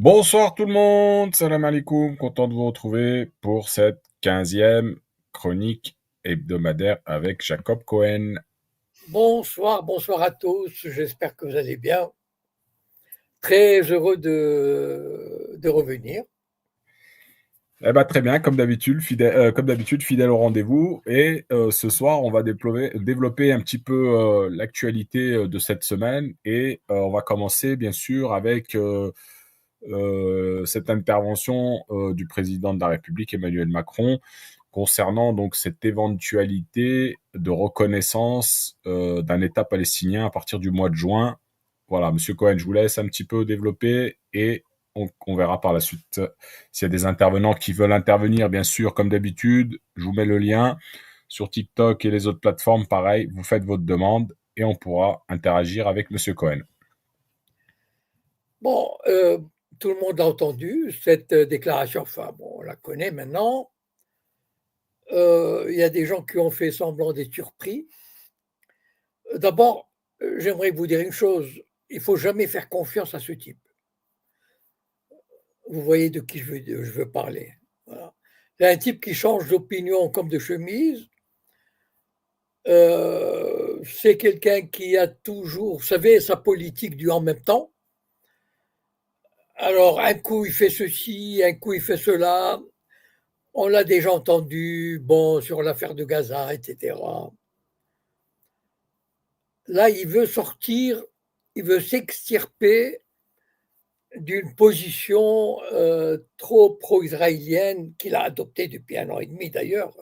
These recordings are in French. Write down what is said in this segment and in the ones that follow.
Bonsoir tout le monde, salam alaikum, content de vous retrouver pour cette 15e chronique hebdomadaire avec Jacob Cohen. Bonsoir, bonsoir à tous. J'espère que vous allez bien. Très heureux de revenir. Eh ben, très bien, comme d'habitude, fidèle au rendez-vous. Et ce soir, on va développer un petit peu l'actualité de cette semaine. Et on va commencer, bien sûr, avec cette intervention du président de la République, Emmanuel Macron, concernant donc cette éventualité de reconnaissance d'un État palestinien à partir du mois de juin. Voilà, Monsieur Cohen, je vous laisse un petit peu développer et on verra par la suite s'il y a des intervenants qui veulent intervenir, bien sûr, comme d'habitude. Je vous mets le lien sur TikTok et les autres plateformes. Pareil, vous faites votre demande et on pourra interagir avec Monsieur Cohen. Bon, tout le monde a entendu cette déclaration. Enfin, bon, on la connaît maintenant. Il y a des gens qui ont fait semblant d'être surpris. D'abord, j'aimerais vous dire une chose. Il faut jamais faire confiance à ce type. Vous voyez de qui je veux parler. Voilà. Il y a un type qui change d'opinion comme de chemise. C'est quelqu'un qui a toujours, vous savez, sa politique du en même temps. Alors, un coup, il fait ceci, un coup, il fait cela. On l'a déjà entendu, bon, sur l'affaire de Gaza, etc. Là, il veut sortir, il veut s'extirper d'une position trop pro-israélienne qu'il a adoptée depuis 1 an et demi d'ailleurs.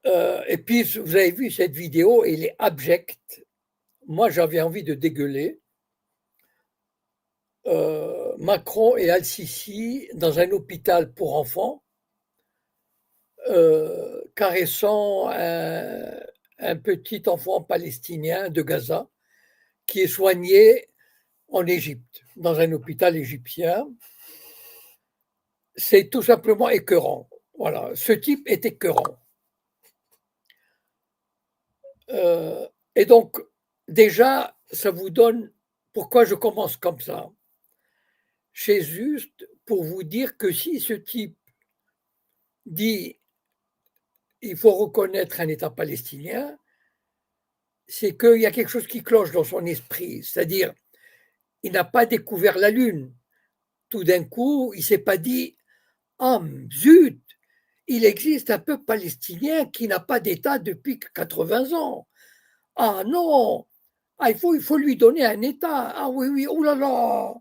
Et puis, vous avez vu cette vidéo, elle est abjecte. Moi, j'avais envie de dégueuler. Macron et Al-Sisi dans un hôpital pour enfants, caressant un petit enfant palestinien de Gaza qui est soigné en Égypte, dans un hôpital égyptien. C'est tout simplement écœurant. Voilà, ce type est écœurant. Et donc, déjà, ça vous donne pourquoi je commence comme ça. C'est juste pour vous dire que si ce type dit il faut reconnaître un État palestinien, c'est qu'il y a quelque chose qui cloche dans son esprit. C'est-à-dire, il n'a pas découvert la Lune. Tout d'un coup, il ne s'est pas dit ah, zut, il existe un peuple palestinien qui n'a pas d'État depuis 80 ans. Ah non, ah, il faut lui donner un État. Ah oui, oui, oh là là.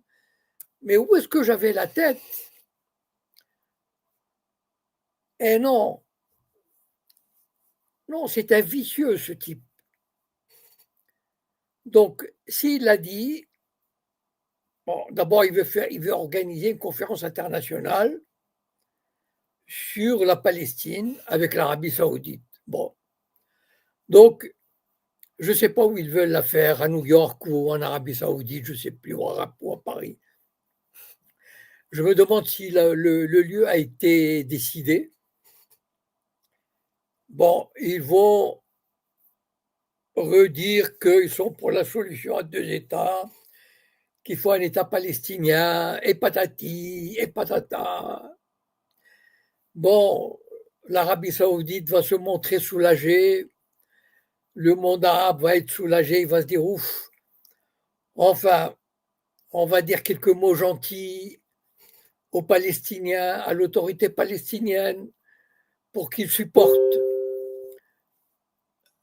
Mais où est-ce que j'avais la tête? Eh non, non, c'est un vicieux ce type. Donc, s'il a dit, bon, d'abord, il veut organiser une conférence internationale sur la Palestine avec l'Arabie saoudite. Bon, donc, je ne sais pas où ils veulent la faire, à New York ou en Arabie saoudite, je ne sais plus, ou à Paris. Je me demande si le lieu a été décidé. Bon, ils vont redire qu'ils sont pour la solution à 2 États, qu'il faut un État palestinien, et patati, et patata. Bon, l'Arabie saoudite va se montrer soulagée, le monde arabe va être soulagé, il va se dire ouf, enfin, on va dire quelques mots gentils aux Palestiniens, à l'autorité palestinienne, pour qu'ils supportent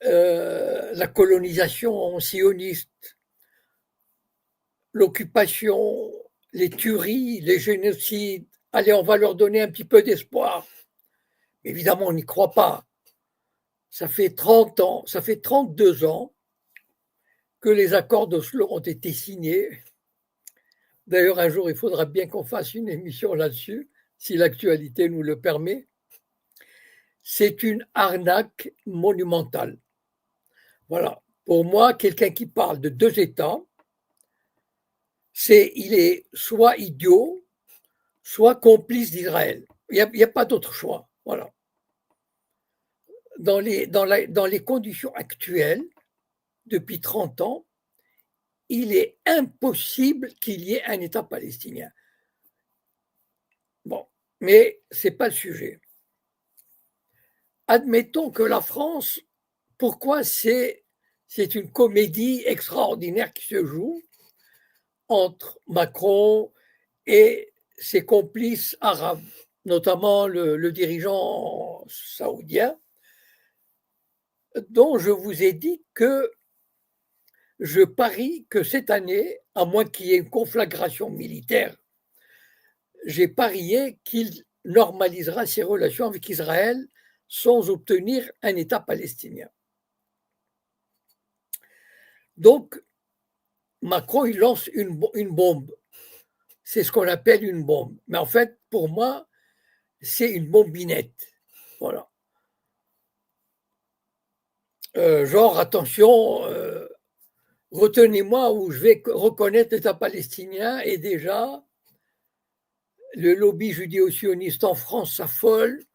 la colonisation sioniste, l'occupation, les tueries, les génocides. Allez, on va leur donner un petit peu d'espoir. Évidemment, on n'y croit pas. Ça fait 30 ans, ça fait 32 ans que les accords d'Oslo ont été signés. D'ailleurs, un jour, il faudra bien qu'on fasse une émission là-dessus, si l'actualité nous le permet. C'est une arnaque monumentale. Voilà. Pour moi, quelqu'un qui parle de 2 États, il est soit idiot, soit complice d'Israël. Il n'y a pas d'autre choix. Voilà. Dans les conditions actuelles, depuis 30 ans, il est impossible qu'il y ait un État palestinien. Bon, mais ce n'est pas le sujet. Admettons que la France, pourquoi c'est une comédie extraordinaire qui se joue entre Macron et ses complices arabes, notamment le dirigeant saoudien, dont je vous ai dit que je parie que cette année, à moins qu'il y ait une conflagration militaire, j'ai parié qu'il normalisera ses relations avec Israël sans obtenir un État palestinien. Donc, Macron, il lance une bombe. C'est ce qu'on appelle une bombe. Mais en fait, pour moi, c'est une bombinette. Voilà. Genre, attention, retenez-moi où je vais reconnaître l'État palestinien et déjà, le lobby judéo-sioniste en France s'affole.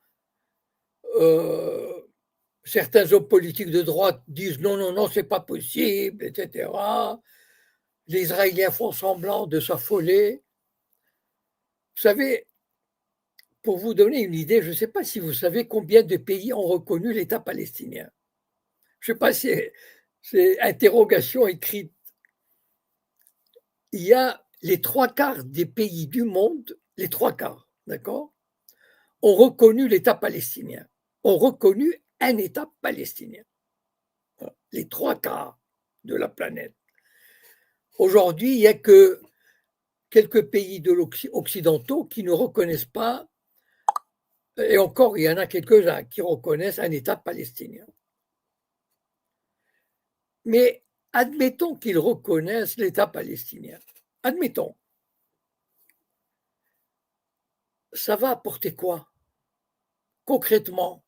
Certains hommes politiques de droite disent non, non, non, c'est pas possible, etc. Les Israéliens font semblant de s'affoler. Vous savez, pour vous donner une idée, je ne sais pas si vous savez combien de pays ont reconnu l'État palestinien. Je ne sais pas si c'est interrogation écrite. Il y a les 3/4 des pays du monde, les 3/4, d'accord, ont reconnu l'État palestinien, ont reconnu un État palestinien. Les 3/4 de la planète. Aujourd'hui, il n'y a que quelques pays de occidentaux qui ne reconnaissent pas, et encore, il y en a quelques-uns qui reconnaissent un État palestinien. Mais admettons qu'ils reconnaissent l'État palestinien. Admettons. Ça va apporter quoi? Concrètement,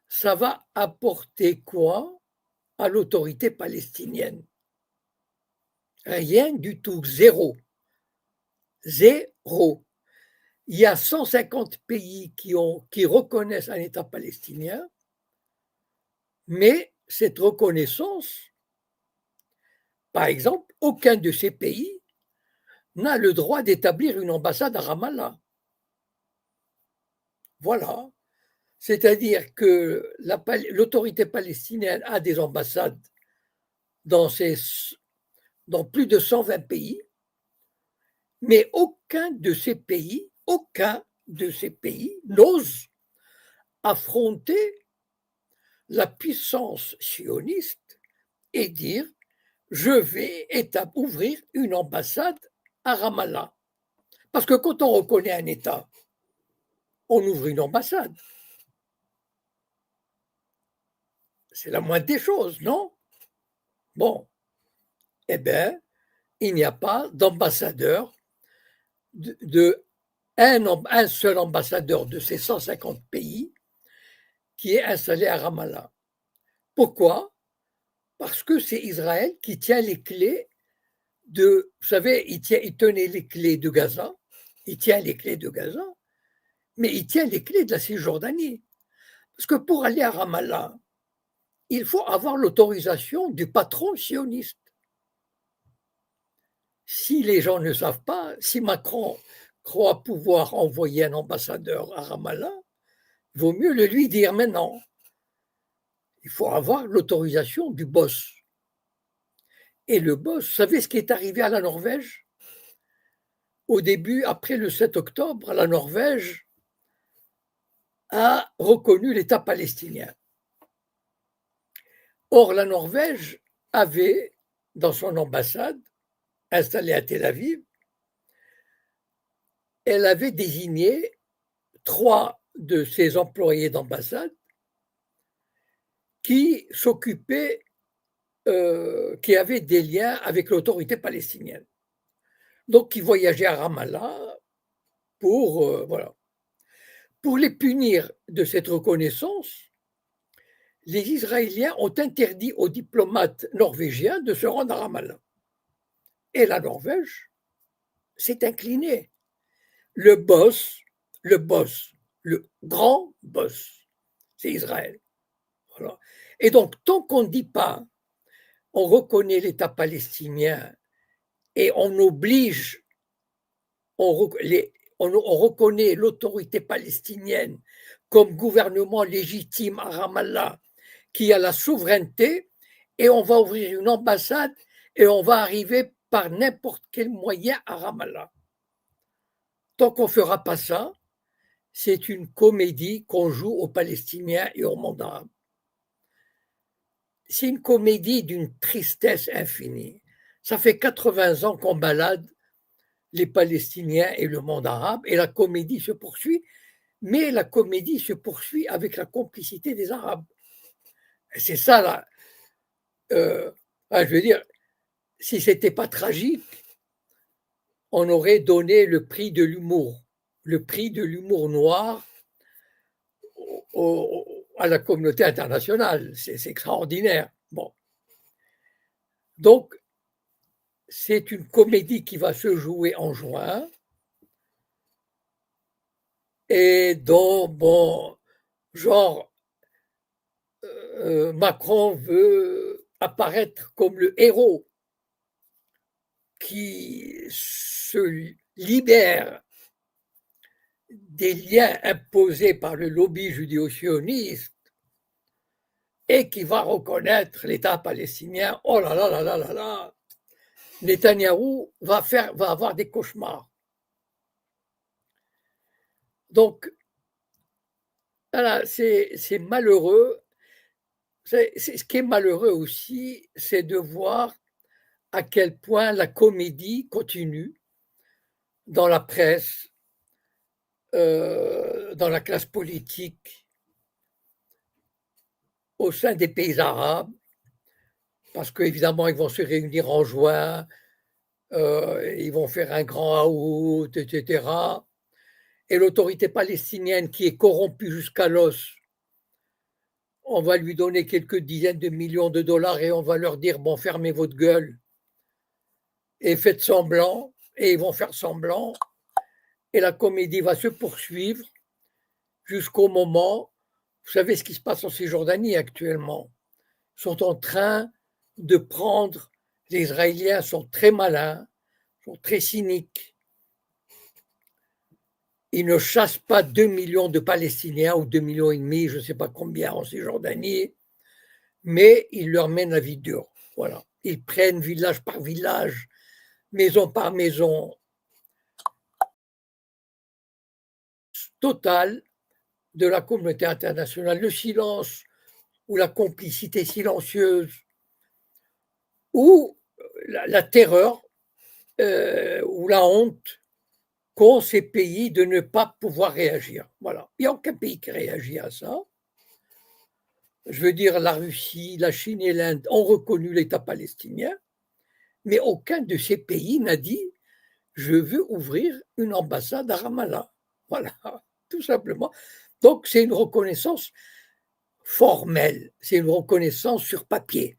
ça va apporter quoi à l'autorité palestinienne? Rien du tout, zéro. Zéro. Il y a 150 pays qui reconnaissent un État palestinien, mais cette reconnaissance, par exemple, aucun de ces pays n'a le droit d'établir une ambassade à Ramallah. Voilà. C'est-à-dire que l'autorité palestinienne a des ambassades dans plus de 120 pays, mais aucun de ces pays n'ose affronter la puissance sioniste et dire je vais ouvrir une ambassade à Ramallah. Parce que quand on reconnaît un État, on ouvre une ambassade. C'est la moindre des choses, non? Bon, eh bien, il n'y a pas d'ambassadeur, un seul ambassadeur de ces 150 pays qui est installé à Ramallah. Pourquoi? Parce que c'est Israël qui tient les clés vous savez, il tenait les clés de Gaza, il tient les clés de Gaza, mais il tient les clés de la Cisjordanie. Parce que pour aller à Ramallah, il faut avoir l'autorisation du patron sioniste. Si les gens ne savent pas, si Macron croit pouvoir envoyer un ambassadeur à Ramallah, il vaut mieux le lui dire maintenant. Il faut avoir l'autorisation du boss. Et le boss, vous savez ce qui est arrivé à la Norvège? Au début, après le 7 octobre, la Norvège a reconnu l'État palestinien. Or, la Norvège avait, dans son ambassade, installée à Tel Aviv, elle avait désigné 3 de ses employés d'ambassade qui s'occupaient, qui avaient des liens avec l'autorité palestinienne. Donc, qui voyageaient à Ramallah voilà. Pour les punir de cette reconnaissance, les Israéliens ont interdit aux diplomates norvégiens de se rendre à Ramallah. Et la Norvège s'est inclinée. Le grand boss, c'est Israël. Voilà. Et donc, tant qu'on ne dit pas, on reconnaît l'État palestinien et on oblige, on reconnaît l'autorité palestinienne comme gouvernement légitime à Ramallah, qui a la souveraineté, et on va ouvrir une ambassade et on va arriver par n'importe quel moyen à Ramallah. Tant qu'on ne fera pas ça, c'est une comédie qu'on joue aux Palestiniens et au monde arabe. C'est une comédie d'une tristesse infinie. Ça fait 80 ans qu'on balade les Palestiniens et le monde arabe, et la comédie se poursuit, mais la comédie se poursuit avec la complicité des Arabes. C'est ça, là. Je veux dire, si ce n'était pas tragique, on aurait donné le prix de l'humour noir à la communauté internationale. C'est extraordinaire. Bon. Donc, c'est une comédie qui va se jouer en juin et dont, bon, genre, Macron veut apparaître comme le héros qui se libère des liens imposés par le lobby judéo-sioniste et qui va reconnaître l'État palestinien. Oh là là là là là là, Netanyahou va avoir des cauchemars. Donc, voilà, c'est malheureux. Ce qui est malheureux aussi, c'est de voir à quel point la comédie continue dans la presse, dans la classe politique, au sein des pays arabes, parce qu'évidemment, ils vont se réunir en juin, ils vont faire un grand out, etc. Et l'autorité palestinienne, qui est corrompue jusqu'à l'os, on va lui donner quelques dizaines de millions de dollars et on va leur dire, bon, fermez votre gueule et faites semblant, et ils vont faire semblant, et la comédie va se poursuivre jusqu'au moment, vous savez ce qui se passe en Cisjordanie actuellement, ils sont en train de prendre, les Israéliens sont très malins, sont très cyniques, ils ne chassent pas 2 millions de Palestiniens ou 2,5 millions, je ne sais pas combien en Cisjordanie, mais ils leur mènent la vie dure. Voilà. Ils prennent village par village, maison par maison, totale de la communauté internationale. Le silence ou la complicité silencieuse ou la terreur ou la honte qu'ont ces pays de ne pas pouvoir réagir. Voilà. Il n'y a aucun pays qui réagit à ça. Je veux dire, la Russie, la Chine et l'Inde ont reconnu l'État palestinien, mais aucun de ces pays n'a dit « je veux ouvrir une ambassade à Ramallah ». Voilà, tout simplement. Donc, c'est une reconnaissance formelle, c'est une reconnaissance sur papier.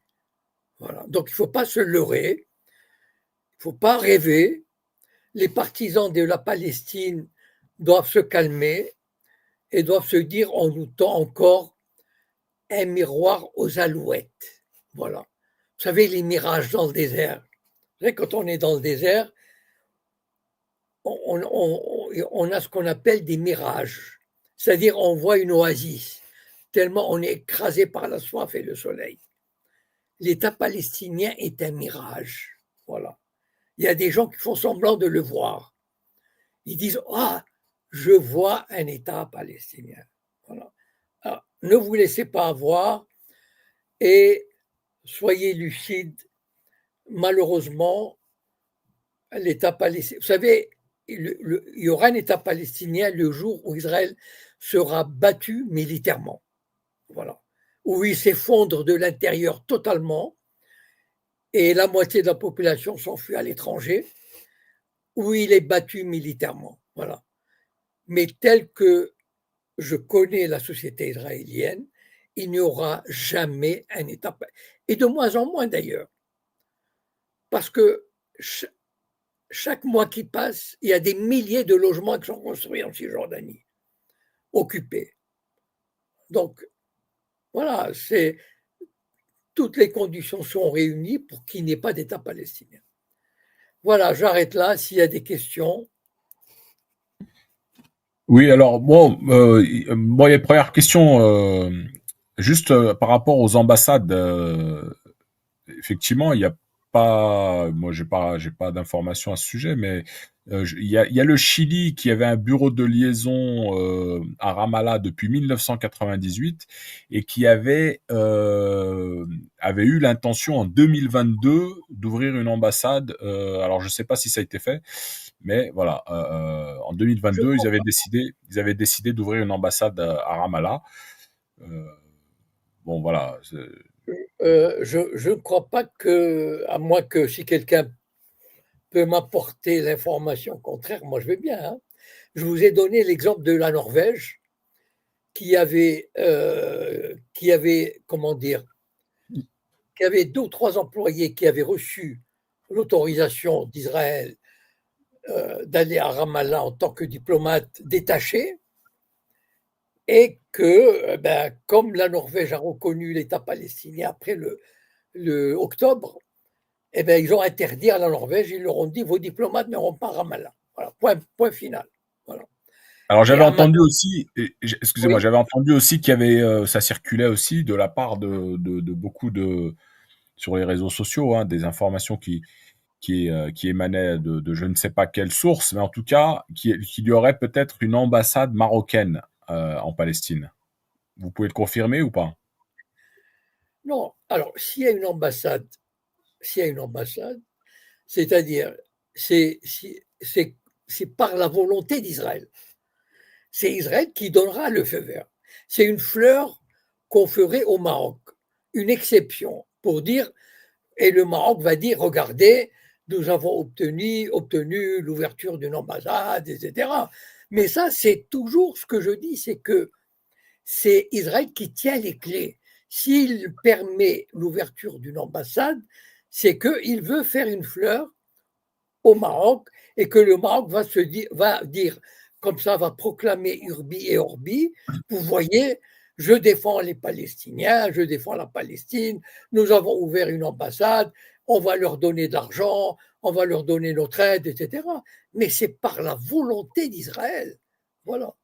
Voilà. Donc, il ne faut pas se leurrer, il ne faut pas rêver. Les partisans de la Palestine doivent se calmer et doivent se dire on nous tend encore un miroir aux alouettes. Voilà. Vous savez, les mirages dans le désert. Vous savez, quand on est dans le désert, on a ce qu'on appelle des mirages. C'est-à-dire, on voit une oasis, tellement on est écrasé par la soif et le soleil. L'État palestinien est un mirage. Voilà. Il y a des gens qui font semblant de le voir. Ils disent « Ah, je vois un État palestinien. » Voilà. Alors, ne vous laissez pas avoir et soyez lucides. Malheureusement, l'État palestinien, vous savez, il y aura un État palestinien le jour où Israël sera battu militairement. Voilà. Où il s'effondre de l'intérieur totalement et la moitié de la population s'enfuit à l'étranger, où il est battu militairement. Voilà. Mais tel que je connais la société israélienne, il n'y aura jamais un État, et de moins en moins d'ailleurs, parce que chaque mois qui passe, il y a des milliers de logements qui sont construits en Cisjordanie, occupés. Donc, voilà, c'est toutes les conditions sont réunies pour qu'il n'y ait pas d'État palestinien. Voilà, j'arrête là. S'il y a des questions. Oui, alors bon, bon, il y a une première question, juste par rapport aux ambassades. Effectivement, il y a pas, moi j'ai pas d'informations à ce sujet, mais il y a le Chili qui avait un bureau de liaison à Ramallah depuis 1998 et qui avait eu l'intention en 2022 d'ouvrir une ambassade. Alors je sais pas si ça a été fait, mais voilà, en Je 2022 crois pas. ils avaient décidé d'ouvrir une ambassade à Ramallah. Euh, bon voilà. Je ne crois pas que, à moins que si quelqu'un peut m'apporter l'information contraire, moi je vais bien. Hein. Je vous ai donné l'exemple de la Norvège qui avait, comment dire, qui avait 2 ou 3 employés qui avaient reçu l'autorisation d'Israël d'aller à Ramallah en tant que diplomate détaché, et que, ben, comme la Norvège a reconnu l'État palestinien après le octobre, eh ben, ils ont interdit à la Norvège, ils leur ont dit vos diplomates n'auront pas à Ramallah. Voilà, point final. Voilà. Alors Et j'avais à entendu aussi, excusez-moi, oui, j'avais entendu aussi qu'il y avait, ça circulait aussi de la part de beaucoup de sur les réseaux sociaux, hein, des informations qui émanaient de je ne sais pas quelle source, mais en tout cas qu'il y aurait peut-être une ambassade marocaine en Palestine. Vous pouvez le confirmer ou pas? non. Alors, s'il y a une ambassade, c'est-à-dire, c'est c'est- c'est par la volonté d'Israël. C'est Israël qui donnera le feu vert. C'est une fleur qu'on ferait au Maroc, une exception pour dire, et le Maroc va dire, regardez, nous avons obtenu l'ouverture d'une ambassade, etc. Mais ça, c'est toujours ce que je dis, c'est que c'est Israël qui tient les clés. S'il permet l'ouverture d'une ambassade, c'est qu'il veut faire une fleur au Maroc et que le Maroc va dire, comme ça, va proclamer Urbi et Orbi, vous voyez, je défends les Palestiniens, je défends la Palestine, nous avons ouvert une ambassade, on va leur donner de l'argent, on va leur donner notre aide, etc. Mais c'est par la volonté d'Israël. Voilà.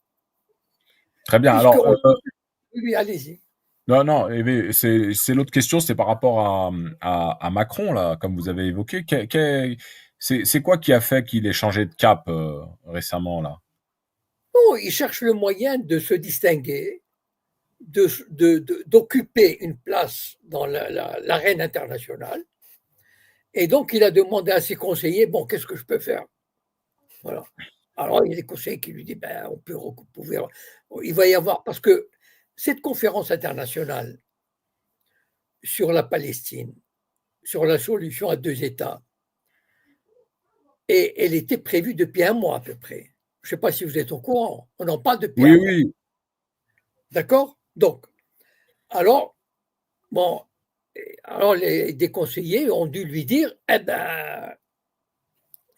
Très bien. Puisque, Alors oui, allez-y. non, non, c'est l'autre question, c'est par rapport à Macron là, comme vous avez évoqué. C'est quoi qui a fait qu'il ait changé de cap récemment là? Non, il cherche le moyen de se distinguer, d'occuper une place dans l'arène internationale. Et donc, il a demandé à ses conseillers, bon, qu'est-ce que je peux faire? Voilà. Alors, il y a des conseillers qui lui disent, ben, il va y avoir, parce que cette conférence internationale sur la Palestine, sur la solution à 2 États, et elle était prévue depuis un mois à peu près. Je ne sais pas si vous êtes au courant, on en parle depuis Oui, un mois. oui. D'accord? Donc, alors, bon, alors des conseillers ont dû lui dire, eh ben,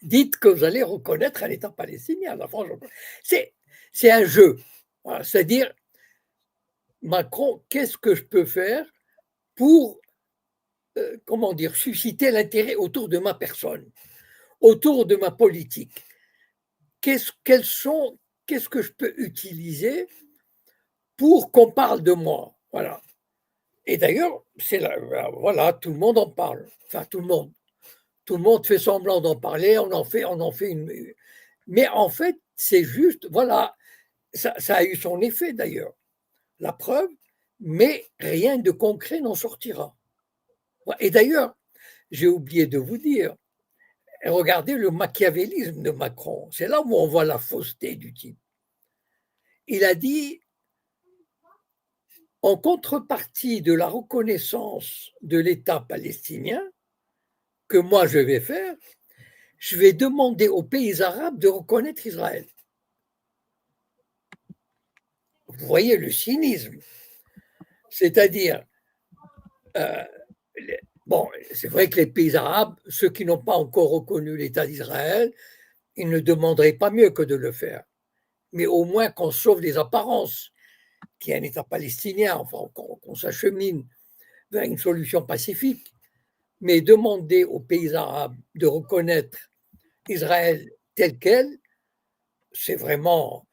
dites que vous allez reconnaître un État palestinien. La France, c'est un jeu. Voilà, c'est-à-dire, Macron, qu'est-ce que je peux faire pour, comment dire, susciter l'intérêt autour de ma personne, autour de ma politique? Qu'est-ce, quels sont, qu'est-ce que je peux utiliser pour qu'on parle de moi? Voilà. Et d'ailleurs, voilà, tout le monde en parle. Enfin, tout le monde fait semblant d'en parler, on en fait une. Mais en fait, c'est juste, voilà, ça a eu son effet d'ailleurs, la preuve, mais rien de concret n'en sortira. Et d'ailleurs, j'ai oublié de vous dire, regardez le machiavélisme de Macron, c'est là où on voit la fausseté du type. Il a dit, en contrepartie de la reconnaissance de l'État palestinien, que moi je vais faire, je vais demander aux pays arabes de reconnaître Israël. Vous voyez le cynisme. C'est-à-dire, euh, bon, c'est vrai que les pays arabes, ceux qui n'ont pas encore reconnu l'État d'Israël, ils ne demanderaient pas mieux que de le faire. Mais au moins qu'on sauve les apparences, qu'il y ait un État palestinien, enfin, qu'on s'achemine vers une solution pacifique, mais demander aux pays arabes de reconnaître Israël tel quel, c'est vraiment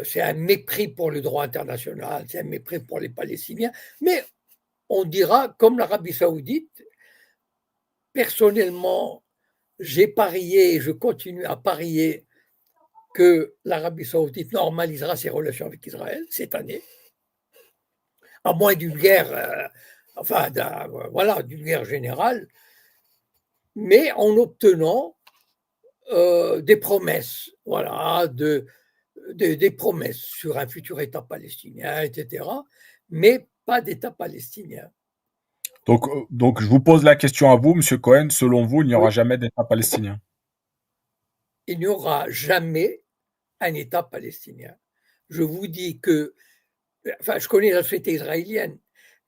c'est un mépris pour le droit international, c'est un mépris pour les Palestiniens, mais on dira, comme l'Arabie saoudite, personnellement, j'ai parié et je continue à parier que l'Arabie saoudite normalisera ses relations avec Israël cette année, à moins d'une guerre, voilà, d'une guerre générale, mais en obtenant des promesses, voilà, des promesses sur un futur État palestinien, etc., mais pas d'État palestinien. Donc, je vous pose la question à vous, Monsieur Cohen. Selon vous, il n'y aura Oui. jamais d'État palestinien? Il n'y aura jamais un État palestinien. Je vous dis que, enfin, je connais la société israélienne,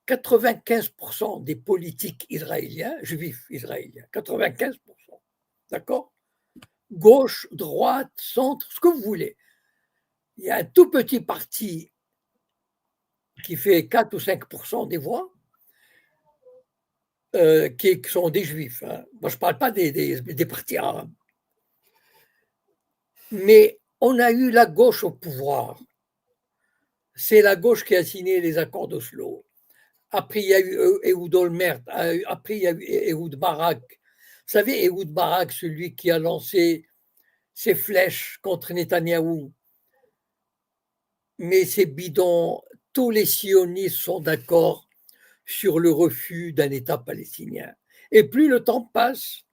95% des politiques israéliens, juifs israéliens, 95%, d'accord? Gauche, droite, centre, ce que vous voulez. Il y a un tout petit parti qui fait 4 ou 5% des voix, qui sont des juifs. Hein. Moi, je ne parle pas des partis arabes. Mais on a eu la gauche au pouvoir. C'est la gauche qui a signé les accords d'Oslo. Après, il y a eu Ehud Olmert. Après, il y a eu Ehud Barak. Vous savez, Ehud Barak, celui qui a lancé ses flèches contre Netanyahou. Mais c'est bidon. Tous les sionistes sont d'accord sur le refus d'un État palestinien. Et plus le temps passe,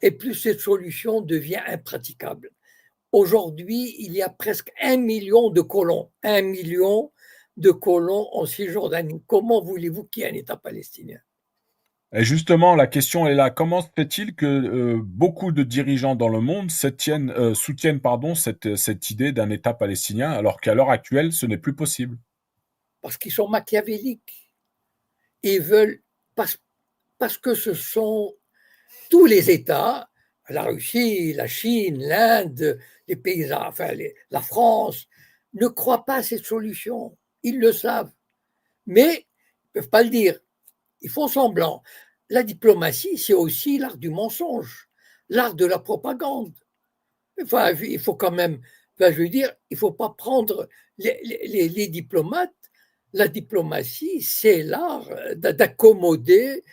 et plus cette solution devient impraticable. Aujourd'hui, il y a presque 1 million de colons, 1 million de colons en Cisjordanie. Comment voulez-vous qu'il y ait un État palestinien? Et justement, la question est là. Comment se fait-il que beaucoup de dirigeants dans le monde soutiennent cette idée d'un État palestinien, alors qu'à l'heure actuelle, ce n'est plus possible? Parce qu'ils sont machiavéliques. Ils veulent, parce, parce que ce sont tous les États, la Russie, la Chine, l'Inde, les pays, enfin la France, ne croient pas à cette solution. Ils le savent. Mais ils ne peuvent pas le dire. Ils font semblant. La diplomatie, c'est aussi l'art du mensonge, l'art de la propagande. Enfin, il faut quand même, enfin, je veux dire, il ne faut pas prendre les diplomates. La diplomatie, c'est l'art d'accommoder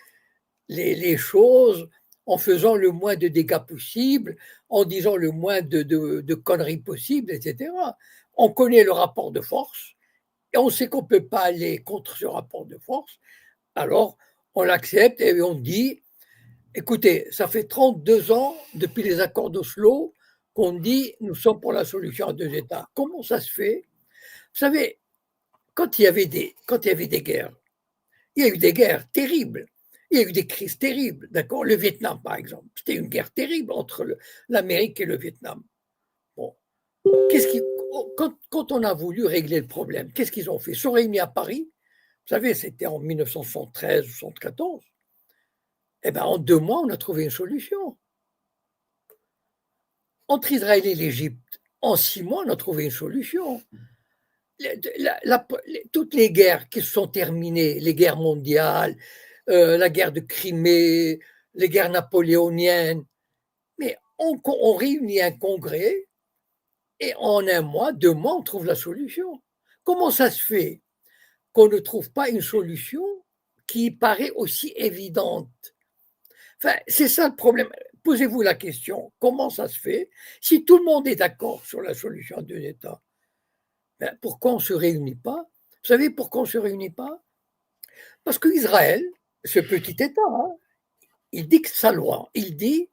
les choses en faisant le moins de dégâts possible, en disant le moins de conneries possibles, etc. On connaît le rapport de force et on sait qu'on ne peut pas aller contre ce rapport de force. Alors, on l'accepte et on dit, écoutez, ça fait 32 ans depuis les accords d'Oslo qu'on dit nous sommes pour la solution à deux États. Comment ça se fait? Vous savez, quand il y avait des guerres, il y a eu des guerres terribles. Il y a eu des crises terribles, d'accord? Le Vietnam, par exemple, c'était une guerre terrible entre l'Amérique et le Vietnam. Bon, qu'est-ce qui, quand on a voulu régler le problème, qu'est-ce qu'ils ont fait? Ils sont réunis à Paris. Vous savez, c'était en 1973 ou 1974. Eh bien, en 2 mois, on a trouvé une solution. Entre Israël et l'Égypte, en 6 mois, on a trouvé une solution. Toutes les guerres qui se sont terminées, les guerres mondiales, la guerre de Crimée, les guerres napoléoniennes, mais on réunit un congrès et en 1 mois, 2 mois, on trouve la solution. Comment ça se fait qu'on ne trouve pas une solution qui paraît aussi évidente? Enfin, c'est ça le problème. Posez-vous la question, comment ça se fait? Si tout le monde est d'accord sur la solution à deux États, ben, pourquoi on ne se réunit pas? Vous savez pourquoi on ne se réunit pas? Parce qu'Israël, ce petit État, hein, il dicte sa loi. Il dit,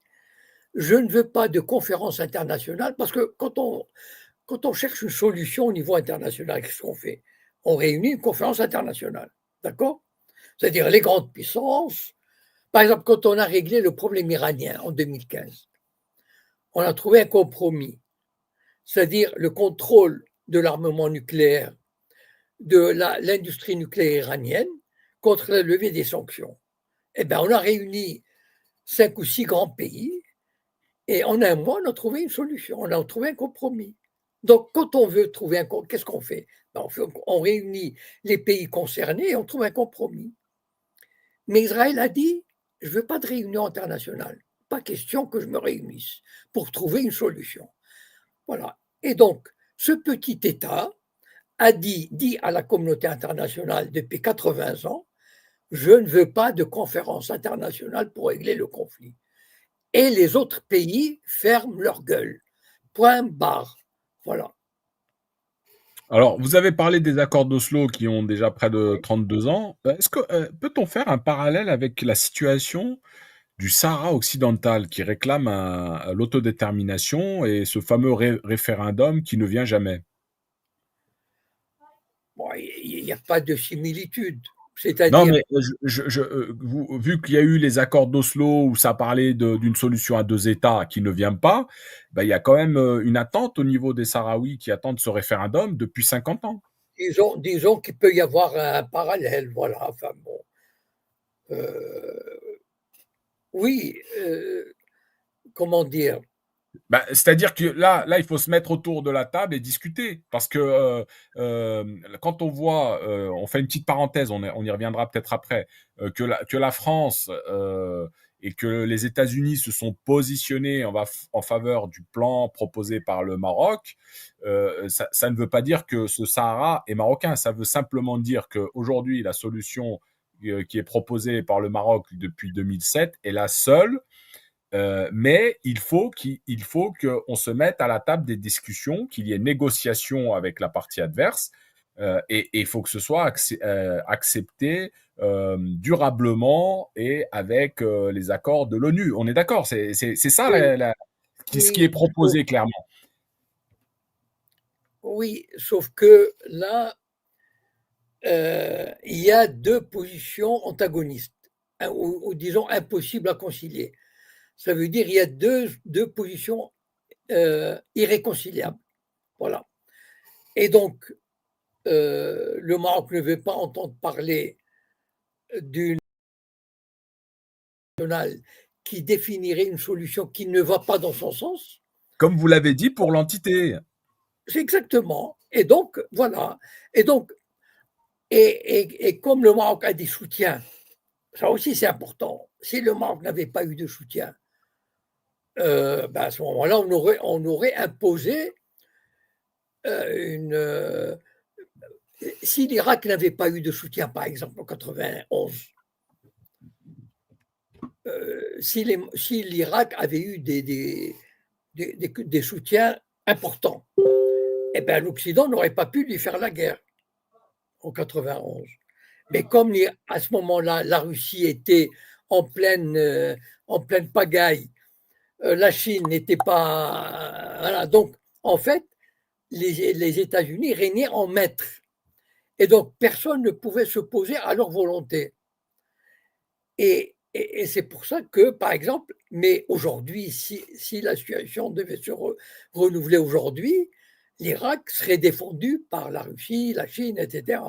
je ne veux pas de conférence internationale, parce que quand on cherche une solution au niveau international, qu'est-ce qu'on fait? On réunit une conférence internationale, d'accord? C'est-à-dire les grandes puissances. Par exemple, quand on a réglé le problème iranien en 2015, on a trouvé un compromis, c'est-à-dire le contrôle de l'armement nucléaire de l'industrie nucléaire iranienne contre la levée des sanctions. Eh bien, on a réuni 5 ou 6 grands pays et en 1 mois, on a trouvé une solution, on a trouvé un compromis. Donc, quand on veut trouver un qu'est-ce qu'on fait? Ben, on réunit les pays concernés et on trouve un compromis. Mais Israël a dit, je ne veux pas de réunion internationale. Pas question que je me réunisse pour trouver une solution. Voilà. Et donc, ce petit État a dit à la communauté internationale depuis 80 ans, je ne veux pas de conférence internationale pour régler le conflit. Et les autres pays ferment leur gueule. Point barre. Voilà. Alors, vous avez parlé des accords d'Oslo qui ont déjà près de 32 ans. Est-ce que peut-on faire un parallèle avec la situation du Sahara occidental qui réclame l'autodétermination et ce fameux référendum qui ne vient jamais? Bon, il n'y a pas de similitude. Non, C'est-à-dire, mais vu qu'il y a eu les accords d'Oslo où ça parlait d'une solution à deux États qui ne vient pas, ben, il y a quand même une attente au niveau des Sahraouis qui attendent ce référendum depuis 50 ans. disons qu'il peut y avoir un parallèle. Voilà. Enfin, bon. Oui, comment dire? Bah, c'est-à-dire que là, il faut se mettre autour de la table et discuter. Parce que quand on voit, on fait une petite parenthèse, on y reviendra peut-être après, que la France et que les États-Unis se sont positionnés en faveur du plan proposé par le Maroc, ça ne veut pas dire que ce Sahara est marocain. Ça veut simplement dire qu'aujourd'hui, la solution qui est proposée par le Maroc depuis 2007 est la seule, mais il faut qu'on se mette à la table des discussions, qu'il y ait négociation avec la partie adverse, et il faut que ce soit accepté durablement et avec les accords de l'ONU. On est d'accord, c'est ça Oui, ce qui est oui, proposé clairement. oui, sauf que là, il y a deux positions antagonistes, ou disons impossibles à concilier. Ça veut dire qu'il y a deux positions irréconciliables. Voilà. Et donc, le Maroc ne veut pas entendre parler d'une nationale qui définirait une solution qui ne va pas dans son sens. Comme vous l'avez dit pour l'entité. C'est exactement. Et donc, voilà. Et donc, et comme le Maroc a des soutiens, ça aussi c'est important. Si le Maroc n'avait pas eu de soutien, ben à ce moment-là, on aurait imposé une. Si l'Irak n'avait pas eu de soutien, par exemple, en 91, si l'Irak avait eu des soutiens importants, eh ben, l'Occident n'aurait pas pu lui faire la guerre en 91. Mais comme à ce moment-là, la Russie était en pleine pagaille, la Chine n'était pas. Voilà. Donc, en fait, les États-Unis régnaient en maître. Et donc, personne ne pouvait s'opposer à leur volonté. Et c'est pour ça que, par exemple, mais aujourd'hui, si la situation devait se renouveler aujourd'hui, l'Irak serait défendu par la Russie, la Chine, etc.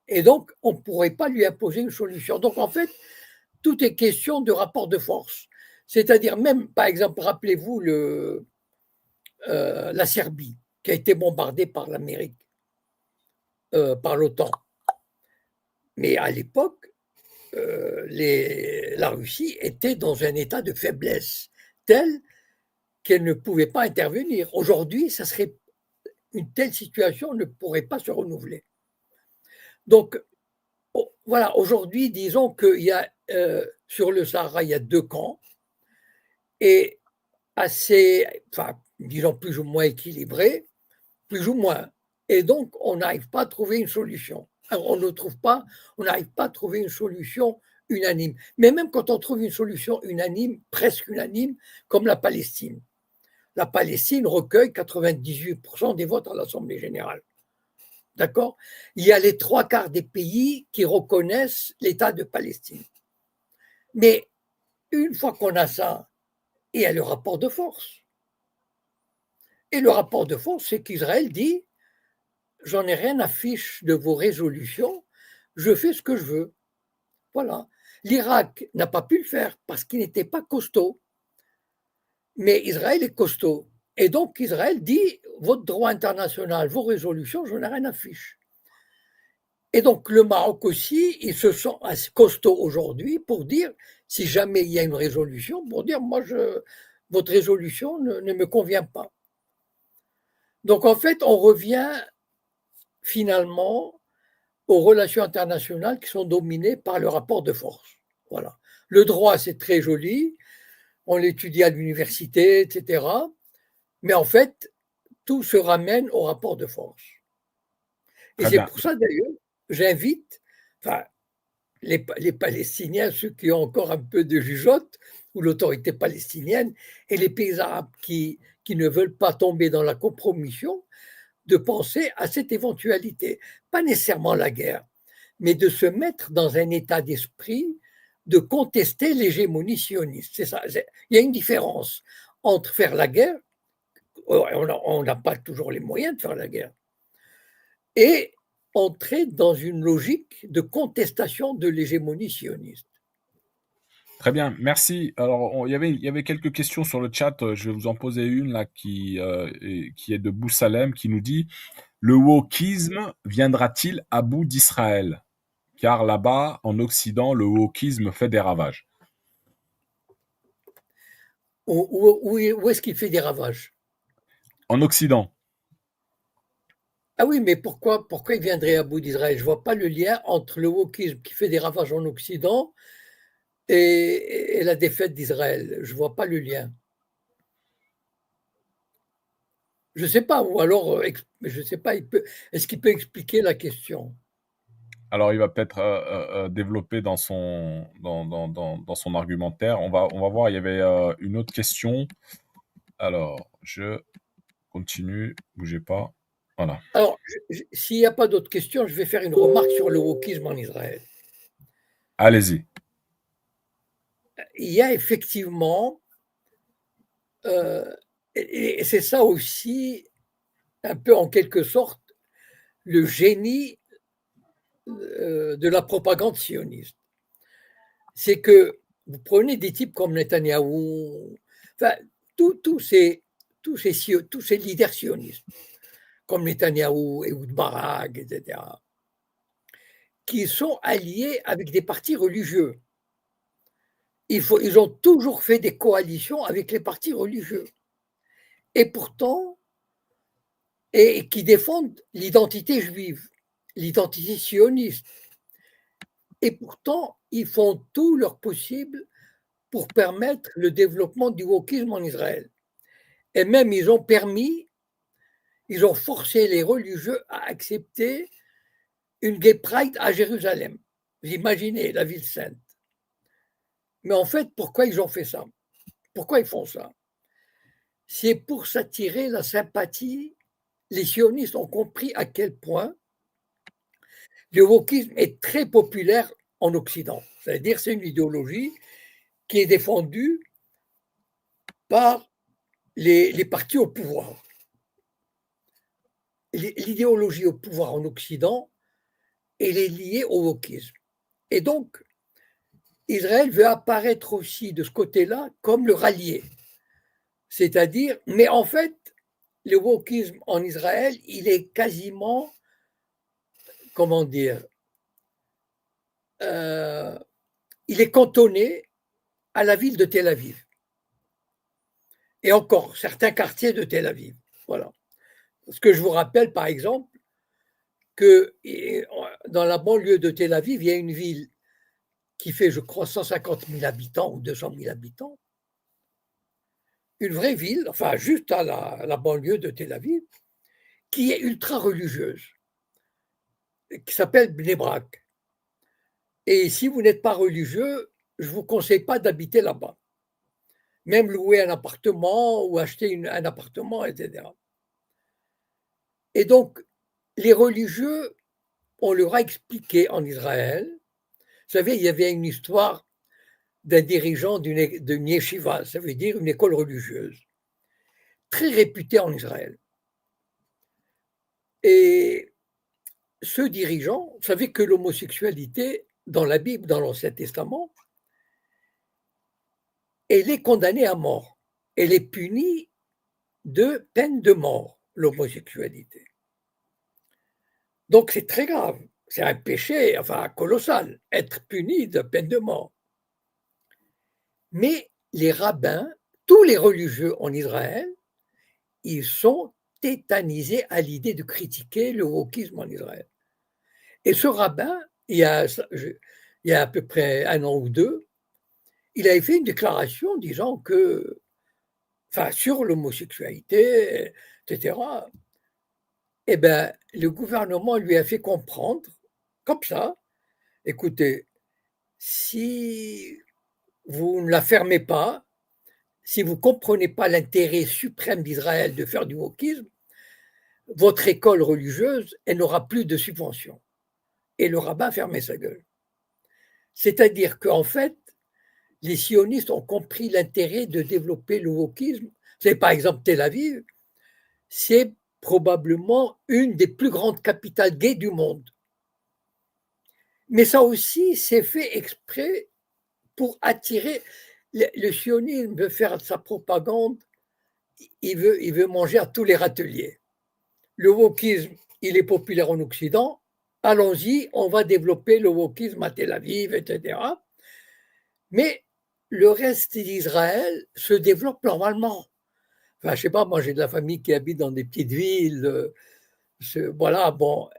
Et donc, on ne pourrait pas lui imposer une solution. Donc, en fait, tout est question de rapport de force. C'est-à-dire même, par exemple, rappelez-vous la Serbie, qui a été bombardée par l'Amérique, par l'OTAN. Mais à l'époque, la Russie était dans un état de faiblesse tel qu'elle ne pouvait pas intervenir. Aujourd'hui, une telle situation ne pourrait pas se renouveler. Donc, voilà, aujourd'hui, disons qu'il y a sur le Sahara, il y a deux camps, et assez, enfin, disons plus ou moins équilibrés, plus ou moins. Et donc, on n'arrive pas à trouver une solution. Alors, on n'arrive pas à trouver une solution unanime. Mais même quand on trouve une solution unanime, presque unanime, comme la Palestine. La Palestine recueille 98% des votes à l'Assemblée générale. D'accord? Il y a les trois quarts des pays qui reconnaissent l'État de Palestine. Mais une fois qu'on a ça, il y a le rapport de force. Et le rapport de force, c'est qu'Israël dit, j'en ai rien à fiche de vos résolutions, je fais ce que je veux. Voilà. L'Irak n'a pas pu le faire parce qu'il n'était pas costaud. Mais Israël est costaud. Et donc Israël dit, votre droit international, vos résolutions, j'en ai rien à fiche. Et donc le Maroc aussi, ils se sent assez costauds aujourd'hui pour dire, si jamais il y a une résolution, pour dire, votre résolution ne me convient pas. Donc en fait, on revient finalement aux relations internationales qui sont dominées par le rapport de force. Voilà. Le droit, c'est très joli, on l'étudie à l'université, etc. Mais en fait, tout se ramène au rapport de force. Et Très c'est bien. pour ça d'ailleurs, j'invite, enfin, les Palestiniens, ceux qui ont encore un peu de jugeote, ou l'autorité palestinienne, et les pays arabes qui ne veulent pas tomber dans la compromission, de penser à cette éventualité. Pas nécessairement la guerre, mais de se mettre dans un état d'esprit de contester l'hégémonie sioniste. C'est ça. Il y a une différence entre faire la guerre, on n'a pas toujours les moyens de faire la guerre, et entrer dans une logique de contestation de l'hégémonie sioniste. Très bien, merci. Alors, il y avait quelques questions sur le chat. Je vais vous en poser une là qui est de Boussalem qui nous dit: le wokisme viendra-t-il à bout d'Israël? Car là-bas, en Occident, le wokisme fait des ravages. Où est-ce qu'il fait des ravages? En Occident. Ah oui, mais pourquoi il viendrait à bout d'Israël? Je ne vois pas le lien entre le wokisme qui fait des ravages en Occident et la défaite d'Israël. Je ne vois pas le lien. Je ne sais pas, ou alors, je ne sais pas, est-ce qu'il peut expliquer la question? Alors, il va peut-être développer dans dans son argumentaire. On va voir, il y avait une autre question. Alors, je continue, bougez pas. Voilà. Alors, s'il n'y a pas d'autres questions, je vais faire une remarque sur le wokisme en Israël. Allez-y. Il y a effectivement, et c'est ça aussi, un peu en quelque sorte, le génie de la propagande sioniste. C'est que vous prenez des types comme Netanyahou, enfin, tous ces leaders sionistes, comme Netanyahou, Ehud Barak, etc., qui sont alliés avec des partis religieux. Ils ont toujours fait des coalitions avec les partis religieux. Et pourtant, et qui défendent l'identité juive, l'identité sioniste. Et pourtant, ils font tout leur possible pour permettre le développement du wokisme en Israël. Et même, ils ont forcé les religieux à accepter une gay pride à Jérusalem. Vous imaginez la ville sainte. Mais en fait, pourquoi ils ont fait ça? Pourquoi ils font ça? C'est pour s'attirer la sympathie. Les sionistes ont compris à quel point le wokisme est très populaire en Occident. C'est-à-dire, c'est une idéologie qui est défendue par les partis au pouvoir. L'idéologie au pouvoir en Occident, elle est liée au wokisme. Et donc, Israël veut apparaître aussi de ce côté-là comme le rallié. C'est-à-dire, mais en fait, le wokisme en Israël, il est quasiment, comment dire, il est cantonné à la ville de Tel Aviv. Et encore, certains quartiers de Tel Aviv. Voilà. Ce que je vous rappelle, par exemple, que dans la banlieue de Tel Aviv, il y a une ville qui fait, je crois, 150 000 habitants ou 200 000 habitants. Une vraie ville, enfin, juste à la banlieue de Tel Aviv, qui est ultra religieuse, qui s'appelle Bnei Brak. Et si vous n'êtes pas religieux, je ne vous conseille pas d'habiter là-bas. Même louer un appartement ou acheter un appartement, etc. Et donc, les religieux, on leur a expliqué en Israël. Vous savez, il y avait une histoire d'un dirigeant d'une yeshiva, ça veut dire une école religieuse, très réputée en Israël. Et ce dirigeant savait que l'homosexualité, dans la Bible, dans l'Ancien Testament, elle est condamnée à mort. Elle est punie de peine de mort, l'homosexualité. Donc c'est très grave. c'est un péché, enfin, colossal, être puni de peine de mort. Mais les rabbins, tous les religieux en Israël, ils sont tétanisés à l'idée de critiquer le wokisme en Israël. Et ce rabbin, il y a à peu près un an ou deux, il avait fait une déclaration disant que, enfin, sur l'homosexualité, etc., eh bien, le gouvernement lui a fait comprendre, comme ça, écoutez, si vous ne la fermez pas, si vous ne comprenez pas l'intérêt suprême d'Israël de faire du wokisme, votre école religieuse, elle n'aura plus de subvention. Et le rabbin fermait sa gueule. C'est-à-dire qu'en fait, les sionistes ont compris l'intérêt de développer le wokisme. C'est par exemple Tel Aviv, c'est probablement une des plus grandes capitales gays du monde. Mais ça aussi, c'est fait exprès pour attirer. Le sionisme veut faire sa propagande, il veut manger à tous les râteliers. Le wokisme, il est populaire en Occident, allons-y, on va développer le wokisme à Tel Aviv, etc. Mais le reste d'Israël se développe normalement. Enfin, je sais pas, moi j'ai de la famille qui habite dans des petites villes. Voilà, bon,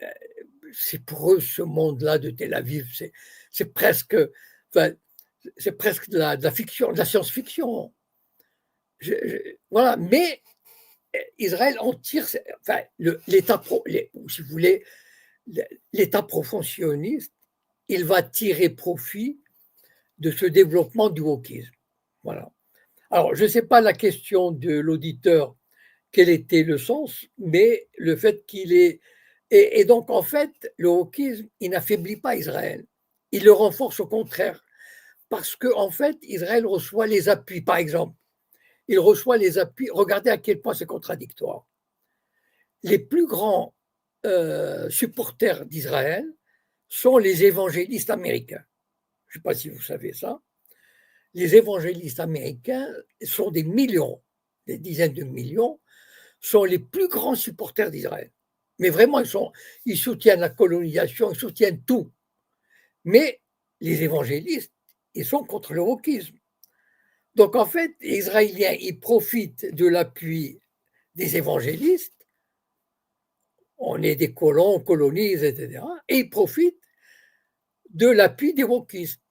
c'est pour eux ce monde-là de Tel Aviv, c'est presque, enfin, c'est presque de la fiction, de la science-fiction. Voilà, mais Israël en tire, enfin, l'État, si vous voulez, l'État profond sioniste, il va tirer profit de ce développement du wokisme. Voilà. Alors, je ne sais pas la question de l'auditeur, quel était le sens, mais le fait qu'il est. Et donc, en fait, le wokisme, il n'affaiblit pas Israël. Il le renforce au contraire. Parce qu'en fait, Israël reçoit les appuis. Par exemple, il reçoit les appuis. Regardez à quel point c'est contradictoire. Les plus grands supporters d'Israël sont les évangélistes américains. Je ne sais pas si vous savez ça. Les évangélistes américains sont des millions, des dizaines de millions, sont les plus grands supporters d'Israël. Mais vraiment, ils soutiennent la colonisation, ils soutiennent tout. Mais les évangélistes, ils sont contre le wokisme. Donc en fait, les Israéliens, ils profitent de l'appui des évangélistes. On est des colons, on colonise, etc. Et ils profitent de l'appui des wokistes.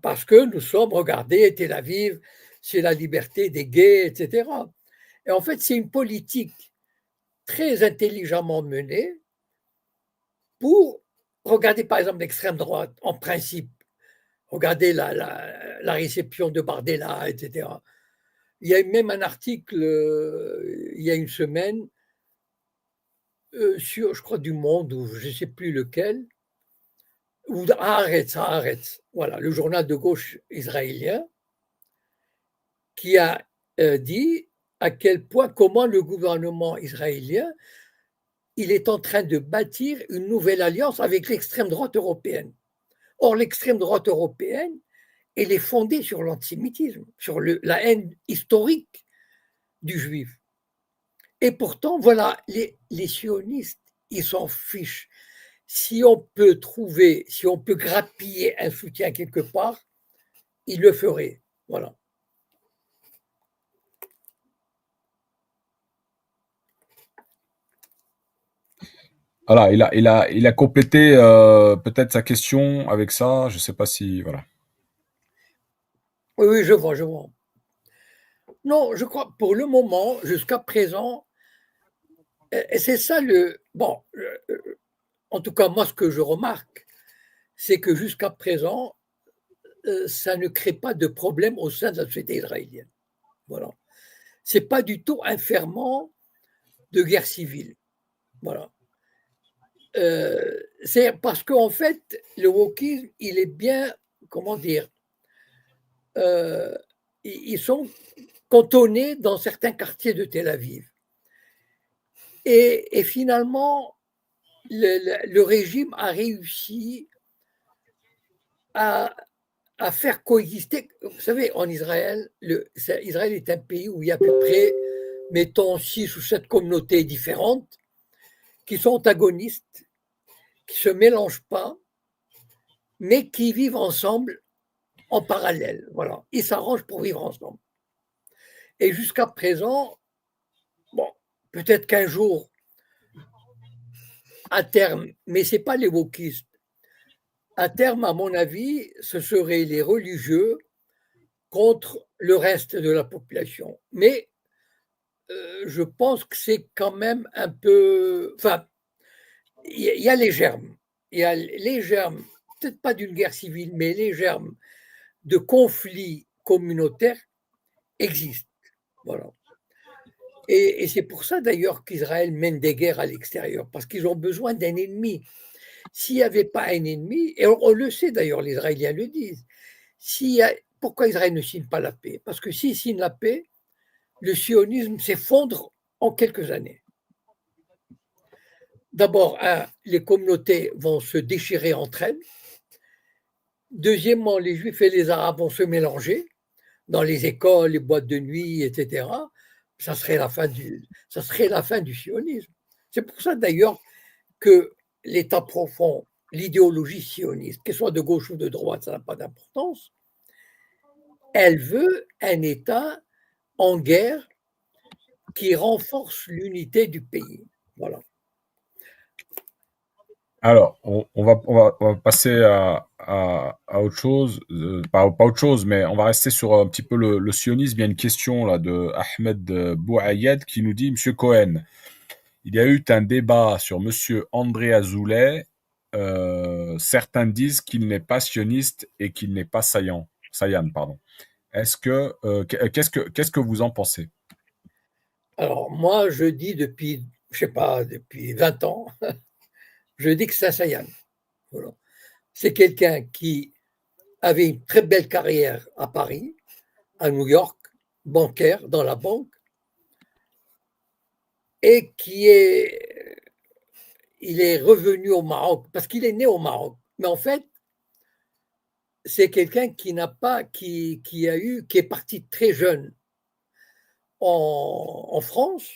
Parce que nous sommes, regardez, Tel Aviv, c'est la liberté des gays, etc. Et en fait, c'est une politique très intelligemment menée pour regarder, par exemple, l'extrême droite, en principe. Regardez la réception de Bardella, etc. Il y a même un article, il y a une semaine, sur, je crois, du Monde, ou je ne sais plus lequel, ou Haaretz, voilà, le journal de gauche israélien, qui a dit à quel point, comment le gouvernement israélien, il est en train de bâtir une nouvelle alliance avec l'extrême droite européenne. Or, l'extrême droite européenne, elle est fondée sur l'antisémitisme, sur la haine historique du juif. Et pourtant, voilà, les sionistes, ils s'en fichent. Si on peut trouver, si on peut grappiller un soutien quelque part, ils le feraient. Voilà. Voilà, il a complété peut-être sa question avec ça. Je sais pas si voilà. Oui, oui, je vois, je vois. Non, je crois, pour le moment, jusqu'à présent, et c'est ça le. Bon, en tout cas, moi, ce que je remarque, c'est que jusqu'à présent, ça ne crée pas de problème au sein de la société israélienne. Voilà. C'est pas du tout un ferment de guerre civile. Voilà. C'est parce qu'en fait, le wokisme, il est bien, comment dire, euh, ils sont cantonnés dans certains quartiers de Tel Aviv. Et finalement, le régime a réussi à, à faire coexister. Vous savez, en Israël, Israël est un pays où il y a à peu près, mettons, 6 ou 7 communautés différentes qui sont antagonistes, qui ne se mélangent pas, mais qui vivent ensemble en parallèle. Voilà, ils s'arrangent pour vivre ensemble. Et jusqu'à présent, bon, peut-être qu'un jour, à terme, mais ce n'est pas les wokistes. À terme, à mon avis, ce seraient les religieux contre le reste de la population. Mais je pense que c'est quand même un peu. Enfin, il y a les germes. Il y a les germes, peut-être pas d'une guerre civile, mais les germes de conflits communautaires existent. Voilà. Et c'est pour ça d'ailleurs qu'Israël mène des guerres à l'extérieur, parce qu'ils ont besoin d'un ennemi. S'il n'y avait pas un ennemi, et on le sait d'ailleurs, les Israéliens le disent, pourquoi Israël ne signe pas la paix? Parce que s'il signe la paix, le sionisme s'effondre en quelques années. D'abord, les communautés vont se déchirer entre elles. Deuxièmement, les Juifs et les Arabes vont se mélanger dans les écoles, les boîtes de nuit, etc. Ça serait la fin du sionisme. C'est pour ça d'ailleurs que l'État profond, l'idéologie sioniste, qu'elle soit de gauche ou de droite, ça n'a pas d'importance, elle veut un État en guerre qui renforce l'unité du pays. Voilà. Alors, on va passer à autre chose, pas autre chose, mais on va rester sur un petit peu le sionisme. Il y a une question là de Ahmed Bouayed qui nous dit, Monsieur Cohen, il y a eu un débat sur Monsieur André Azoulay. Certains disent qu'il n'est pas sioniste et qu'il n'est pas Sayan, pardon. Qu'est-ce que vous en pensez? Alors, moi, je dis depuis, je sais pas, depuis 20 ans, je dis que c'est un Sayan. Voilà. C'est quelqu'un qui avait une très belle carrière à Paris, à New York, bancaire, dans la banque, et il est revenu au Maroc, parce qu'il est né au Maroc. Mais en fait, c'est quelqu'un qui est parti très jeune en France.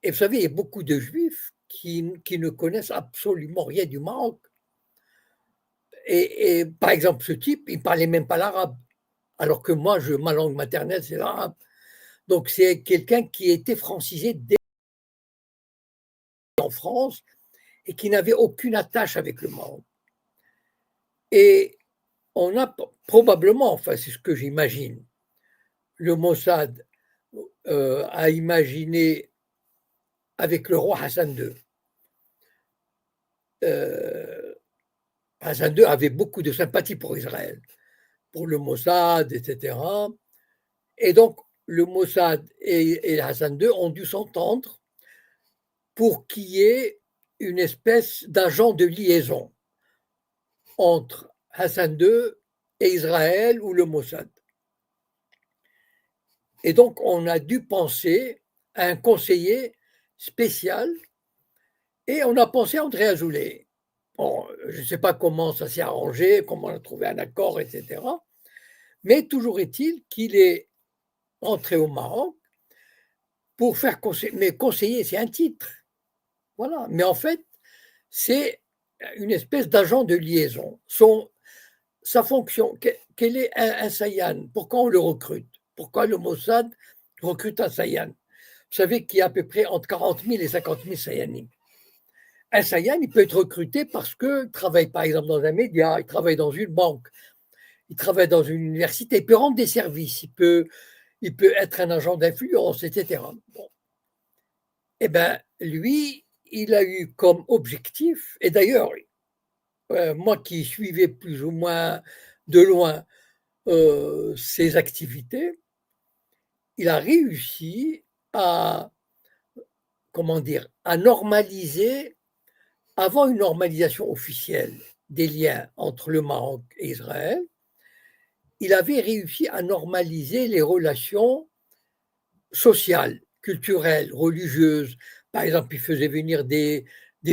Et vous savez, il y a beaucoup de Juifs qui ne connaissent absolument rien du Maroc. Et par exemple, ce type, il ne parlait même pas l'arabe, alors que moi, ma langue maternelle, c'est l'arabe. Donc, c'est quelqu'un qui était francisé dès en France et qui n'avait aucune attache avec le Maroc. Et on a probablement, enfin, c'est ce que j'imagine, le Mossad a imaginé avec le roi Hassan II. Hassan II avait beaucoup de sympathie pour Israël, pour le Mossad, etc. Et donc, le Mossad et Hassan II ont dû s'entendre pour qu'il y ait une espèce d'agent de liaison entre Hassan II et Israël ou le Mossad. Et donc, on a dû penser à un conseiller spécial et on a pensé à André Azoulay. Bon, je ne sais pas comment ça s'est arrangé, comment on a trouvé un accord, etc. Mais toujours est-il qu'il est entré au Maroc pour faire conseiller. Mais conseiller, c'est un titre. Voilà. Mais en fait, c'est une espèce d'agent de liaison. Sa fonction, quel est un Sayan? Pourquoi on le recrute? Pourquoi le Mossad recrute un Sayan? Vous savez qu'il y a à peu près entre 40 000 et 50 000 Sayanim. Un Sayan, il peut être recruté parce qu'il travaille par exemple dans un média, il travaille dans une banque, il travaille dans une université, il peut rendre des services, il peut être un agent d'influence, etc. Bon. Eh bien, lui, il a eu comme objectif, et d'ailleurs, moi qui suivais plus ou moins de loin ses activités, il a réussi à, comment dire, à normaliser, avant une normalisation officielle des liens entre le Maroc et Israël, il avait réussi à normaliser les relations sociales, culturelles, religieuses. Par exemple, il faisait venir des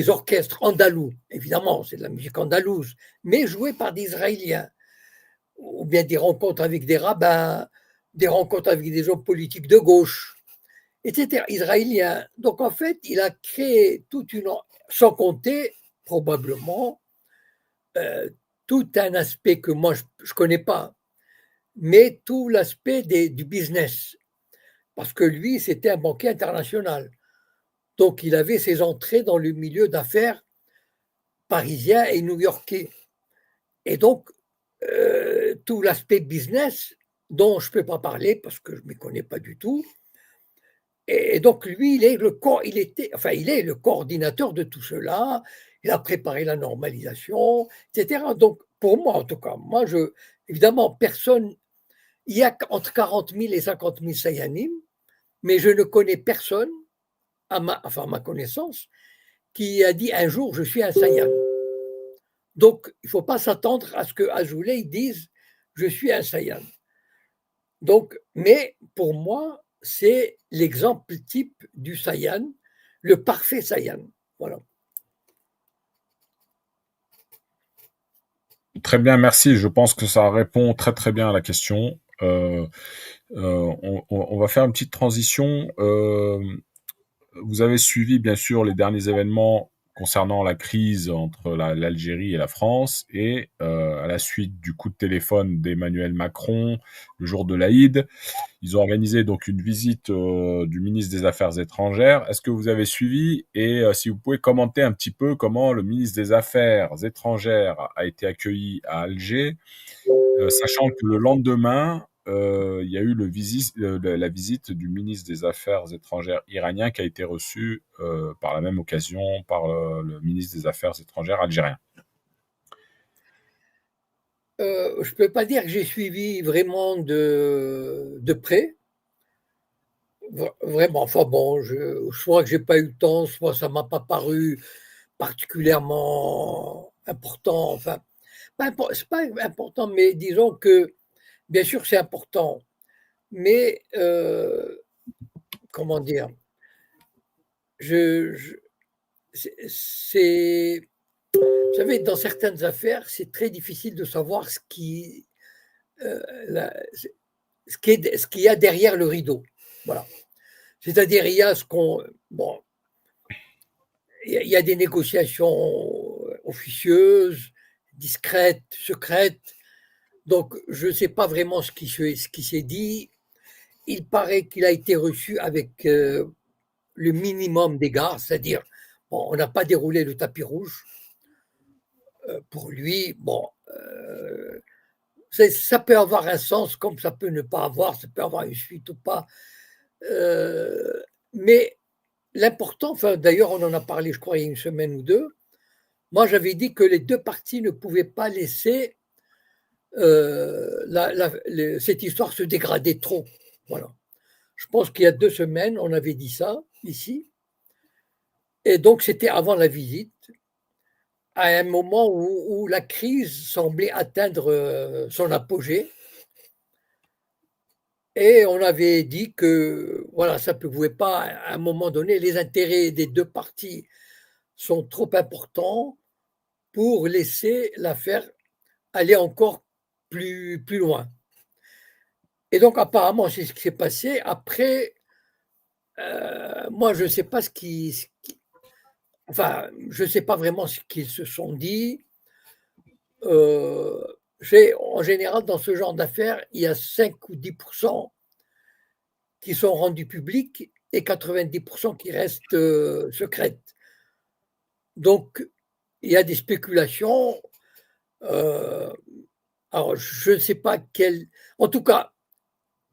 orchestres andalous, évidemment, c'est de la musique andalouse, mais jouée par des Israéliens, ou bien des rencontres avec des rabbins, des rencontres avec des hommes politiques de gauche, etc., israéliens. Donc, en fait, il a créé toute une. Sans compter probablement tout un aspect que moi je ne connais pas, mais tout l'aspect du business. Parce que lui, c'était un banquier international. Donc, il avait ses entrées dans le milieu d'affaires parisien et new-yorkais. Et donc, tout l'aspect business, dont je ne peux pas parler parce que je ne m'y connais pas du tout. Et donc, lui, il est le coordinateur de tout cela. Il a préparé la normalisation, etc. Donc, pour moi, en tout cas, évidemment, personne, il y a entre 40 000 et 50 000 Sayanim, mais je ne connais personne, à ma connaissance, qui a dit un jour je suis un Sayan. Donc, il ne faut pas s'attendre à ce que Azoulay dise je suis un Sayan. Donc, mais pour moi, c'est l'exemple type du Sayan, le parfait Sayan. Voilà. Très bien, merci. Je pense que ça répond très très bien à la question. On va faire une petite transition. Vous avez suivi bien sûr les derniers événements concernant la crise entre l'Algérie et la France et à la suite du coup de téléphone d'Emmanuel Macron le jour de l'Aïd, ils ont organisé donc une visite du ministre des Affaires étrangères. Est-ce que vous avez suivi et si vous pouvez commenter un petit peu comment le ministre des Affaires étrangères a été accueilli à Alger, sachant que le lendemain, il y a eu la visite du ministre des Affaires étrangères iranien qui a été reçu par la même occasion par le ministre des Affaires étrangères algérien. Je ne peux pas dire que j'ai suivi vraiment de près. Vraiment, enfin bon, soit que j'ai pas eu le temps, soit ça m'a pas paru particulièrement important. Enfin, c'est pas important, mais disons que bien sûr c'est important, mais comment dire, je c'est vous savez, dans certaines affaires, c'est très difficile de savoir euh, la- ce qu'il y a derrière le rideau. Voilà. C'est-à-dire, il y a bon, il y a des négociations officieuses, discrètes, secrètes. Donc, je ne sais pas vraiment ce qui s'est dit. Il paraît qu'il a été reçu avec le minimum d'égards, c'est-à-dire, bon, on n'a pas déroulé le tapis rouge pour lui. Bon, ça peut avoir un sens comme ça peut ne pas avoir, ça peut avoir une suite ou pas. Mais l'important, enfin, d'ailleurs, on en a parlé, je crois, il y a une semaine ou deux. Moi, j'avais dit que les deux parties ne pouvaient pas laisser cette histoire se dégrader trop. Voilà. Je pense qu'il y a 2 semaines, on avait dit ça ici. Et donc, c'était avant la visite, à un moment où la crise semblait atteindre son apogée. Et on avait dit que voilà, ça ne pouvait pas, à un moment donné, les intérêts des deux parties sont trop importants pour laisser l'affaire aller encore plus loin. Et donc, apparemment, c'est ce qui s'est passé. Après, moi, je ne sais pas enfin, je ne sais pas vraiment ce qu'ils se sont dit. En général, dans ce genre d'affaires, il y a 5 ou 10% qui sont rendus publics et 90% qui restent secrètes. Donc, il y a des spéculations. Alors, je ne sais pas quel. En tout cas,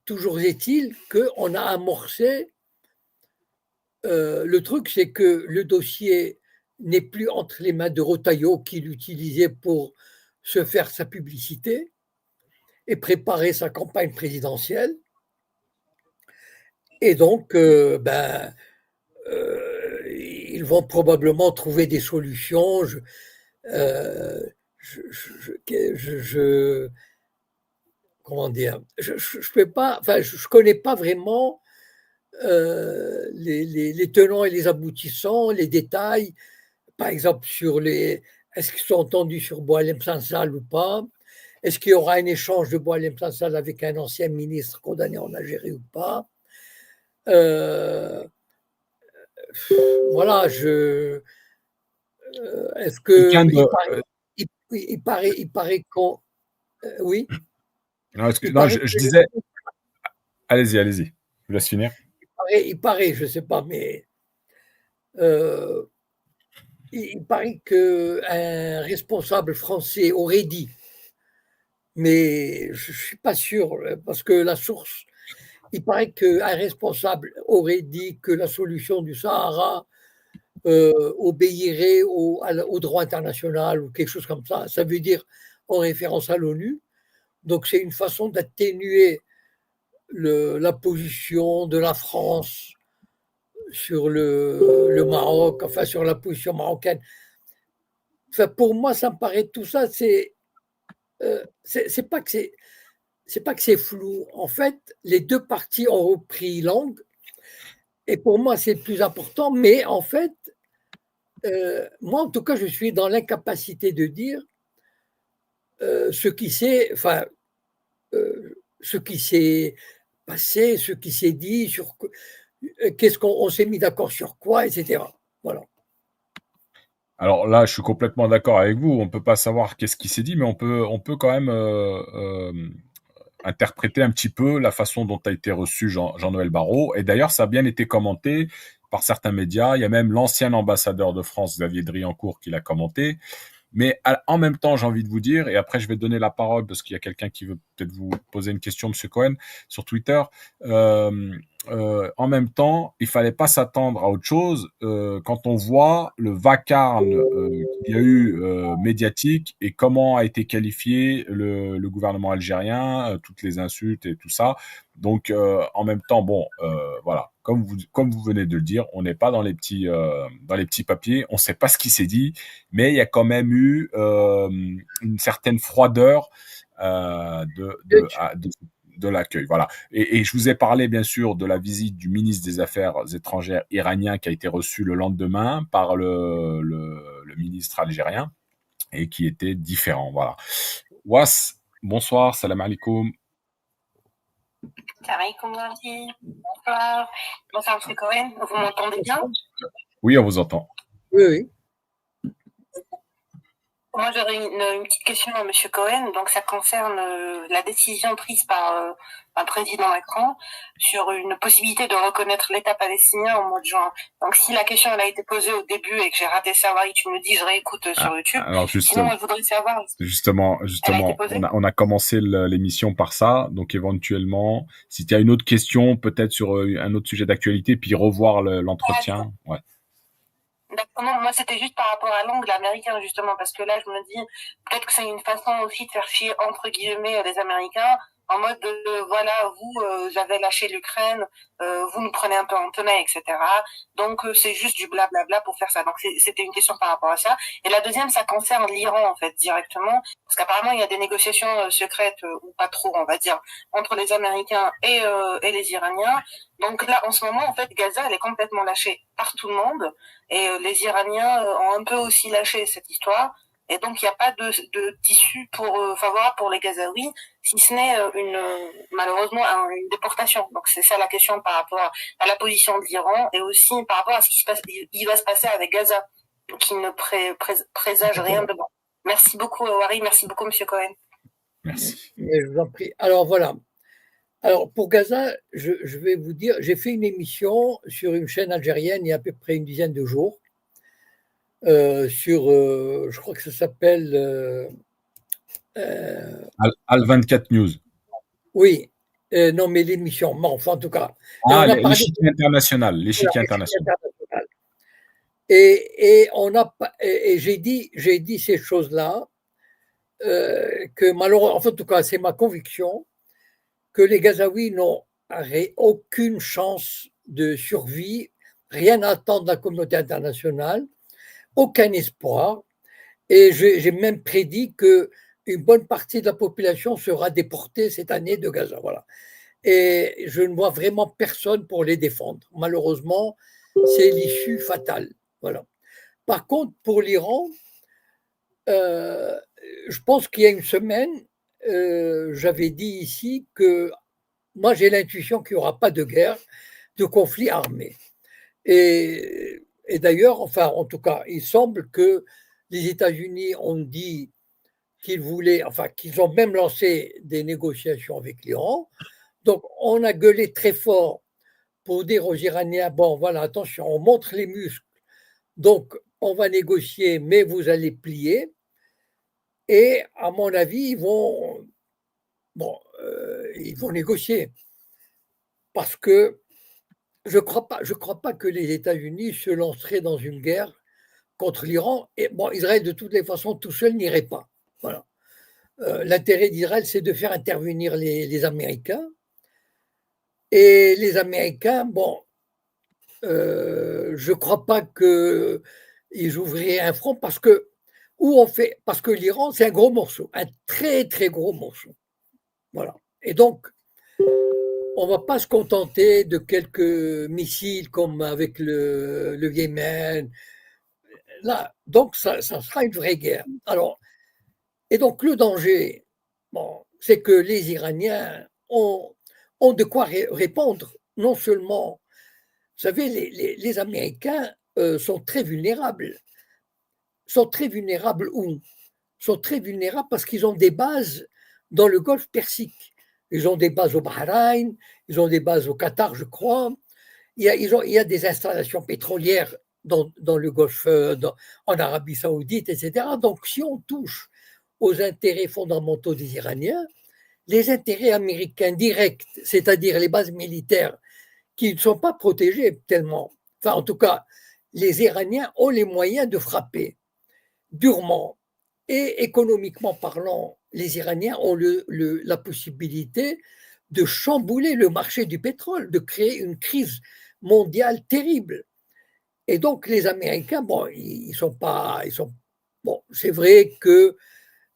toujours est-il qu'on a amorcé. Le truc, c'est que le dossier n'est plus entre les mains de Rotaillot qui l'utilisait pour se faire sa publicité et préparer sa campagne présidentielle. Et donc, ils vont probablement trouver des solutions. Euh, comment dire, je peux pas, enfin, je connais pas vraiment les tenants et les aboutissants, les détails, par exemple est-ce qu'ils sont entendus sur Boualem Sansal ou pas? Est-ce qu'il y aura un échange de Boualem Sansal avec un ancien ministre condamné en Algérie ou pas? Euh, voilà, Est-ce que Quelqu'un de. il paraît qu'on oui, Non, il non, paraît que je disais. Allez-y, allez-y. Je vous laisse finir. il paraît, je sais pas, mais euh, il paraît qu'un responsable français aurait dit, mais je suis pas sûr parce que la source, il paraît qu'un responsable aurait dit que la solution du Sahara obéirait au droit international ou quelque chose comme ça. Ça veut dire en référence à l'ONU. Donc c'est une façon d'atténuer la position de la France sur le Maroc, enfin sur la position marocaine. Enfin, pour moi, ça me paraît tout ça, c'est pas que c'est pas que c'est flou. En fait, les deux parties ont repris langue, et pour moi, c'est le plus important. Mais en fait, moi, en tout cas, je suis dans l'incapacité de dire ce qui s'est, enfin, ce qui s'est passé, ce qui s'est dit, sur qu'est-ce qu'on s'est mis d'accord sur quoi, etc. Voilà. Alors là, je suis complètement d'accord avec vous. On peut pas savoir qu'est-ce qui s'est dit, mais on peut quand même interpréter un petit peu la façon dont a été reçu Jean-Noël Barrot. Et d'ailleurs, ça a bien été commenté par certains médias. Il y a même l'ancien ambassadeur de France, Xavier Driancourt, qui l'a commenté. Mais en même temps, j'ai envie de vous dire, et après je vais donner la parole parce qu'il y a quelqu'un qui veut peut-être vous poser une question, Monsieur Cohen, sur Twitter. En même temps, il fallait pas s'attendre à autre chose quand on voit le vacarme qu'il y a eu médiatique et comment a été qualifié le gouvernement algérien, toutes les insultes et tout ça. Donc, en même temps, bon, voilà, comme vous venez de le dire, on n'est pas dans les petits papiers, on ne sait pas ce qui s'est dit, mais il y a quand même eu une certaine froideur de l'accueil. Voilà. Et je vous ai parlé, bien sûr, de la visite du ministre des Affaires étrangères iranien qui a été reçu le lendemain par le ministre algérien et qui était différent. Voilà. Was, bonsoir, salam alaikum. Salam alaikum, bonsoir. Bonsoir, M. Cohen. Vous m'entendez bien? Oui, on vous entend. Oui, oui. Moi, j'aurais une petite question à M. Cohen. Donc, ça concerne la décision prise par un président Macron sur une possibilité de reconnaître l'État palestinien au mois de juin. Donc, si la question elle a été posée au début et que j'ai raté ça, oui, tu me dis, je réécoute sur YouTube. Alors Sinon, moi, je voudrais savoir. Justement, on a commencé l'émission par ça. Donc, éventuellement, si tu as une autre question, peut-être sur un autre sujet d'actualité, puis revoir l'entretien. Ouais. D'accord, non, moi c'était juste par rapport à l'angle américain justement, parce que là je me dis peut-être que c'est une façon aussi de faire chier entre guillemets les Américains en mode voilà, vous avez lâché l'Ukraine, vous nous prenez un peu en tenaille, etc. Donc c'est juste du blablabla pour faire ça. Donc c'était une question par rapport à ça. Et la deuxième, ça concerne l'Iran en fait directement, parce qu'apparemment il y a des négociations secrètes ou pas trop, on va dire, entre les Américains et les Iraniens. Donc là en ce moment en fait Gaza elle est complètement lâchée par tout le monde. Et les Iraniens ont un peu aussi lâché cette histoire. Et donc, il n'y a pas de tissu favorable pour les Gazaouis, si ce n'est malheureusement une déportation. Donc, c'est ça la question par rapport à la position de l'Iran et aussi par rapport à ce qui va se passer avec Gaza, qui ne présage rien de bon. Merci beaucoup, Wari. Merci beaucoup, Monsieur Cohen. Merci. Je vous en prie. Alors, voilà. Alors, pour Gaza, je vais vous dire, j'ai fait une émission sur une chaîne algérienne il y a à peu près une dizaine de jours, je crois que ça s'appelle Al 24 News. Oui, non, mais l'émission, mais enfin, en tout cas. L'échiquier international. L'échiquier international. Et j'ai dit ces choses-là, que malheureusement, en tout cas, c'est ma conviction, que les Gazaouis n'ont aucune chance de survie, rien à attendre de la communauté internationale, aucun espoir. Et j'ai même prédit qu'une bonne partie de la population sera déportée cette année de Gaza. Voilà. Et je ne vois vraiment personne pour les défendre. Malheureusement, c'est l'issue fatale. Voilà. Par contre, pour l'Iran, je pense qu'il y a une semaine, j'avais dit ici que moi j'ai l'intuition qu'il n'y aura pas de guerre, de conflit armé. Et Et d'ailleurs, enfin, en tout cas, il semble que les États-Unis ont dit qu'ils voulaient, enfin, qu'ils ont même lancé des négociations avec l'Iran. Donc, on a gueulé très fort pour dire aux Iraniens, bon, voilà, attention, on montre les muscles, donc on va négocier, mais vous allez plier. Et à mon avis, ils vont négocier. Parce que je ne crois pas que les États-Unis se lanceraient dans une guerre contre l'Iran. Et bon, Israël, de toutes les façons, tout seul n'irait pas. Voilà. L'intérêt d'Israël, c'est de faire intervenir les Américains. Et les Américains, bon, je ne crois pas qu'ils ouvriraient un front parce que l'Iran, c'est un gros morceau, un très, très gros morceau. Voilà. Et donc, on ne va pas se contenter de quelques missiles comme avec le Yémen. Là, donc, ça sera une vraie guerre. Alors, et donc, le danger, bon, c'est que les Iraniens ont de quoi répondre. Non seulement, vous savez, les Américains sont très vulnérables. Sont très vulnérables où? Sont très vulnérables parce qu'ils ont des bases dans le Golfe Persique. Ils ont des bases au Bahreïn, ils ont des bases au Qatar, je crois. Il y a des installations pétrolières dans le Golfe, en Arabie Saoudite, etc. Donc, si on touche aux intérêts fondamentaux des Iraniens, les intérêts américains directs, c'est-à-dire les bases militaires qui ne sont pas protégées tellement, enfin, en tout cas, les Iraniens ont les moyens de frapper durement. Et économiquement parlant, les Iraniens ont la possibilité de chambouler le marché du pétrole, de créer une crise mondiale terrible. Et donc les Américains, bon, ils sont pas, bon, c'est vrai que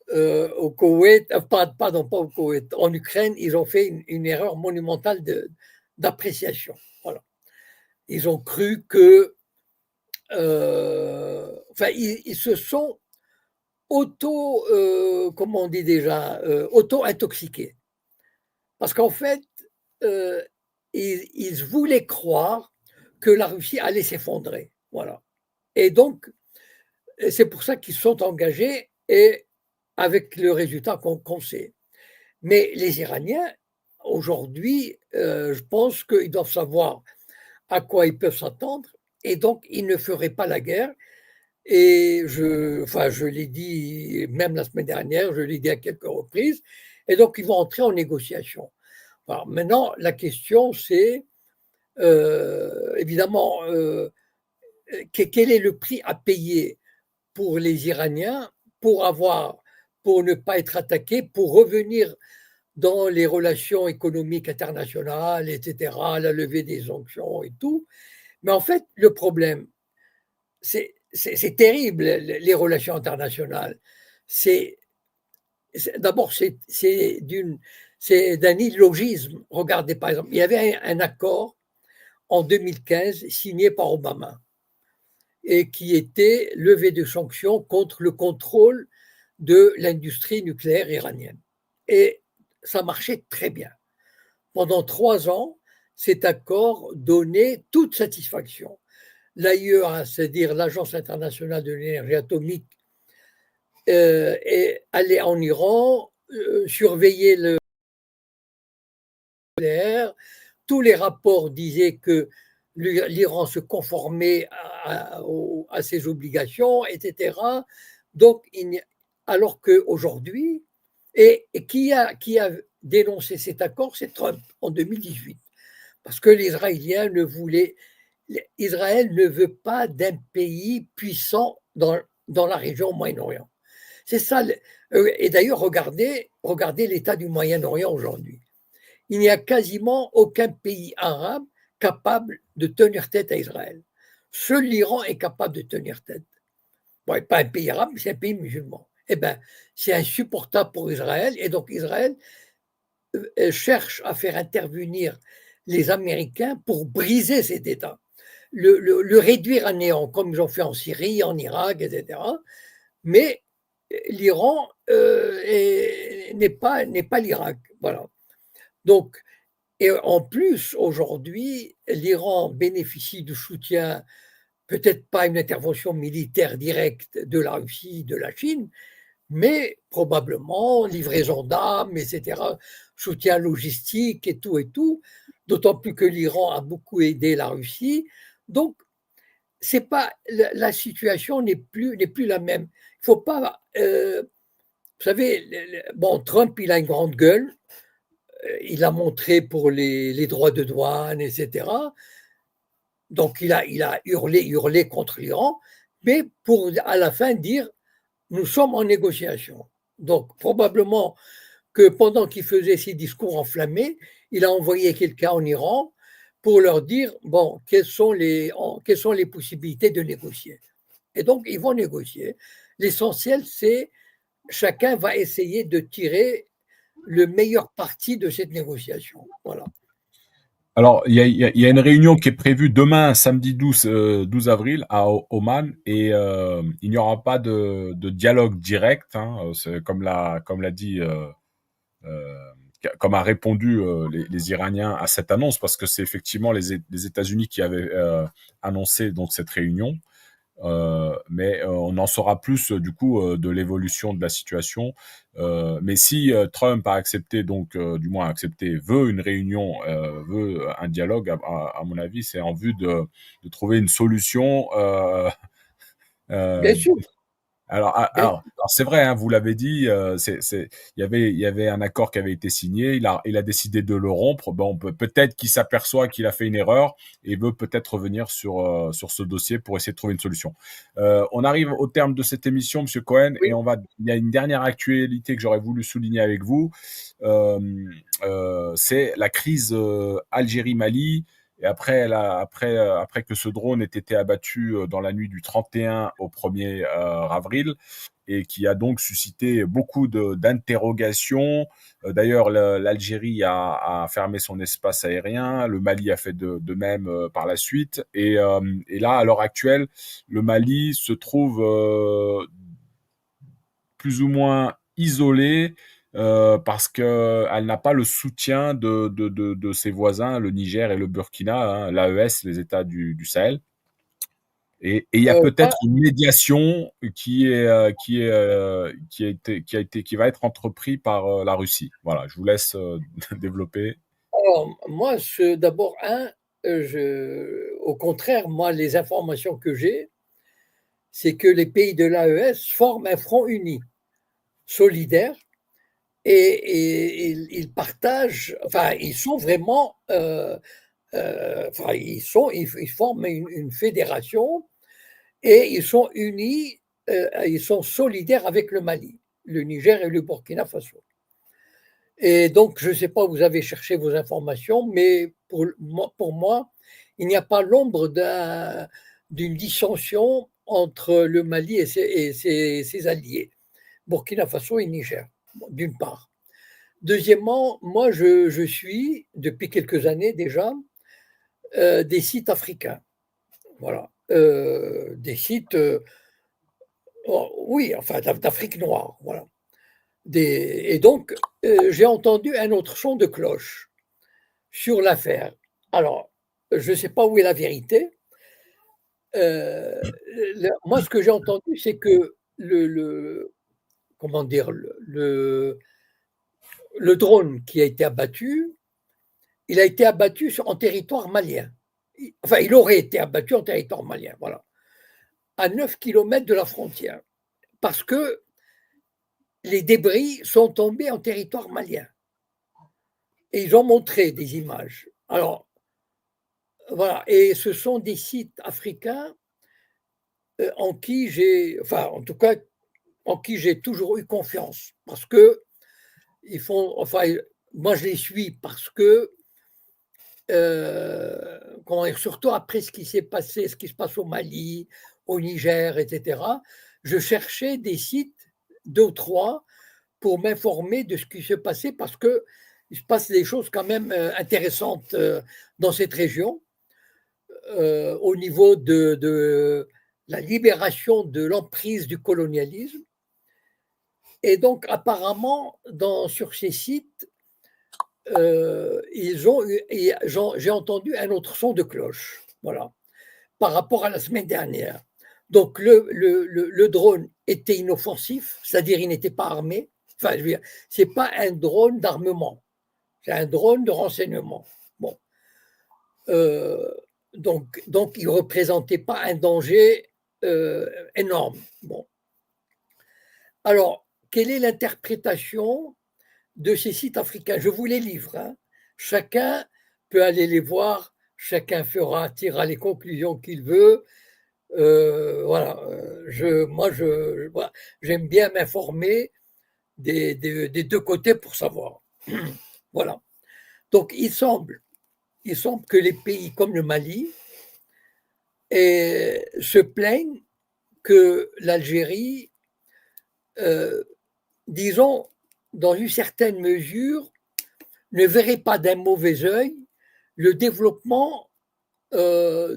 au Koweït, pardon, pas au Koweït, en Ukraine, ils ont fait une erreur monumentale d'appréciation. Voilà. Ils ont cru que, enfin, ils se sont comment on dit déjà, auto-intoxiqués. Parce qu'en fait, euh, ils voulaient croire que la Russie allait s'effondrer. Voilà. Et donc, c'est pour ça qu'ils sont engagés et avec le résultat qu'on sait. Mais les Iraniens, aujourd'hui, je pense qu'ils doivent savoir à quoi ils peuvent s'attendre et donc ils ne feraient pas la guerre. Et je l'ai dit même la semaine dernière, je l'ai dit à quelques reprises, et donc ils vont entrer en négociation. Alors maintenant, la question c'est évidemment quel est le prix à payer pour les Iraniens pour ne pas être attaqués, pour revenir dans les relations économiques internationales, etc., la levée des sanctions et tout. Mais en fait, le problème, c'est terrible, les relations internationales. D'abord, c'est d'un illogisme. Regardez, par exemple, il y avait un accord en 2015 signé par Obama et qui était levée de sanctions contre le contrôle de l'industrie nucléaire iranienne. Et ça marchait très bien. Pendant 3 ans, cet accord donnait toute satisfaction. L'AIEA, c'est-à-dire l'Agence internationale de l'énergie atomique, est allée en Iran, surveiller le nucléaire. Tous les rapports disaient que l'Iran se conformait à ses obligations, etc. Donc, alors qu'aujourd'hui, et qui a dénoncé cet accord, c'est Trump en 2018. Parce que l'Israélien Israël ne veut pas d'un pays puissant dans la région Moyen-Orient. C'est ça. Et d'ailleurs, regardez l'état du Moyen-Orient aujourd'hui. Il n'y a quasiment aucun pays arabe capable de tenir tête à Israël. Seul l'Iran est capable de tenir tête. Bon, pas un pays arabe, mais c'est un pays musulman. Eh bien, c'est insupportable pour Israël. Et donc, Israël cherche à faire intervenir les Américains pour briser cet État, le réduire à néant, comme ils ont fait en Syrie, en Irak, etc. Mais l'Iran n'est pas l'Irak. Voilà. Donc, et en plus, aujourd'hui, l'Iran bénéficie du soutien peut-être pas une intervention militaire directe de la Russie, de la Chine, mais probablement livraison d'armes, etc., soutien logistique et tout, d'autant plus que l'Iran a beaucoup aidé la Russie. Donc, c'est pas la situation n'est plus la même. Il faut pas, vous savez, bon, Trump, il a une grande gueule, il a montré pour les droits de douane, etc. Donc, il a hurlé contre l'Iran, mais pour à la fin dire nous sommes en négociation. Donc, probablement que pendant qu'il faisait ses discours enflammés, il a envoyé quelqu'un en Iran pour leur dire bon, quelles sont les possibilités de négocier. Et donc, ils vont négocier. L'essentiel, c'est chacun va essayer de tirer le meilleur parti de cette négociation. Voilà. Alors, il y a une réunion qui est prévue demain, samedi 12 avril, à Oman, et il n'y aura pas de dialogue direct, hein, c'est comme l'a dit, comme a répondu les Iraniens à cette annonce, parce que c'est effectivement les États-Unis qui avaient annoncé donc cette réunion. Mais on en saura plus du coup de l'évolution de la situation. Mais si Trump a accepté, donc du moins accepté, veut une réunion, veut un dialogue, à mon avis, c'est en vue de trouver une solution. Bien Euh, sûr. alors c'est vrai, hein, vous l'avez dit, il y avait un accord qui avait été signé, il a décidé de le rompre. Bon, peut-être qu'il s'aperçoit qu'il a fait une erreur et veut peut-être revenir sur ce dossier pour essayer de trouver une solution. On arrive au terme de cette émission, Monsieur Cohen, et Oui. il y a une dernière actualité que j'aurais voulu souligner avec vous. C'est la crise Algérie-Mali. Et après que ce drone ait été abattu dans la nuit du 31 au 1er avril, et qui a donc suscité beaucoup d'interrogations. D'ailleurs, l'Algérie a fermé son espace aérien, le Mali a fait de même par la suite. Et là, à l'heure actuelle, le Mali se trouve plus ou moins isolée parce qu'elle n'a pas le soutien de ses voisins, le Niger et le Burkina, hein, l'AES, les États du Sahel. Et il y a Pas, peut-être une médiation qui va être entreprise par la Russie. Voilà, je vous laisse développer. alors, moi, d'abord, au contraire, moi, les informations que j'ai, c'est que les pays de l'AES forment un front uni, solidaire, et ils partagent, enfin, ils sont vraiment, enfin, ils forment une fédération et ils sont unis, ils sont solidaires avec le Mali, le Niger et le Burkina Faso. Et donc, je ne sais pas où vous avez cherché vos informations, mais pour moi, il n'y a pas l'ombre d'une dissension entre le Mali et ses alliés, Burkina Faso et Niger, d'une part. Deuxièmement, moi, je suis, depuis quelques années déjà, des sites africains. Voilà. Des sites, oui, enfin, d'Afrique noire. Voilà. Et donc, j'ai entendu un autre son de cloche sur l'affaire. Alors, je ne sais pas où est la vérité. Moi, ce que j'ai entendu, c'est que comment dire, le drone qui a été abattu, il a été abattu en territoire malien. Enfin, il aurait été abattu en territoire malien, voilà, à 9 kilomètres de la frontière, parce que les débris sont tombés en territoire malien. Et ils ont montré des images. Alors, voilà, et ce sont des sites africains en qui enfin, en tout cas, en qui j'ai toujours eu confiance, parce que ils font, enfin, moi je les suis parce que, comment dire, surtout après ce qui s'est passé, ce qui se passe au Mali, au Niger, etc., je cherchais des sites, 2 ou 3, pour m'informer de ce qui se passait, parce que il se passe des choses quand même intéressantes dans cette région, au niveau de la libération de l'emprise du colonialisme. Et donc, apparemment, sur ces sites, j'ai entendu un autre son de cloche. Voilà. par rapport à la semaine dernière. Donc le drone était inoffensif, c'est-à-dire il n'était pas armé. Enfin, je veux dire, c'est pas un drone d'armement, c'est un drone de renseignement. Bon, donc il ne représentait pas un danger énorme. Bon, alors quelle est l'interprétation de ces sites africains? Je vous les livre. Hein. Chacun peut aller les voir, chacun tirera les conclusions qu'il veut. Voilà, voilà, j'aime bien m'informer des deux côtés pour savoir. Voilà. Donc, il semble que les pays comme le Mali se plaignent que l'Algérie, disons, dans une certaine mesure, ne verrait pas d'un mauvais œil le développement d'un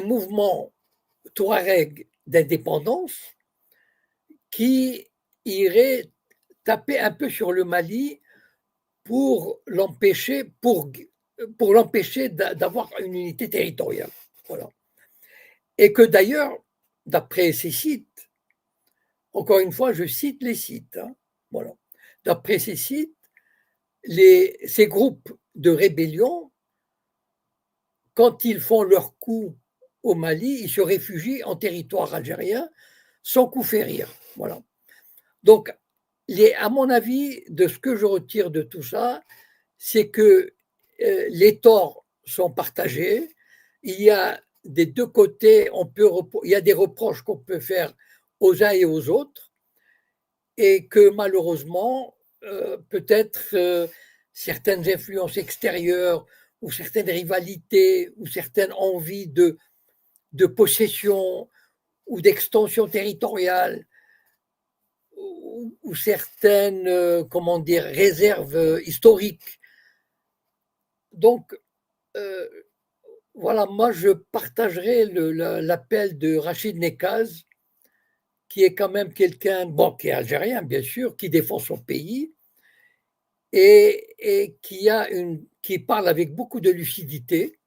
mouvement touareg d'indépendance qui irait taper un peu sur le Mali pour l'empêcher d'avoir une unité territoriale. Voilà. Et que d'ailleurs, d'après ces sites, encore une fois, je cite les sites, hein, voilà. D'après ces sites, ces groupes de rébellion, quand ils font leur coup au Mali, ils se réfugient en territoire algérien sans coup férir. Voilà. Donc, à mon avis, de ce que je retire de tout ça, c'est que les torts sont partagés. Il y a des deux côtés, il y a des reproches qu'on peut faire aux uns et aux autres, et que malheureusement, peut-être certaines influences extérieures ou certaines rivalités ou certaines envies de possession ou d'extension territoriale ou certaines réserves historiques. Donc, voilà, moi je partagerai l'appel de Rachid Nekaz, qui est quand même quelqu'un, bon, qui est algérien bien sûr, qui défend son pays et qui parle avec beaucoup de lucidité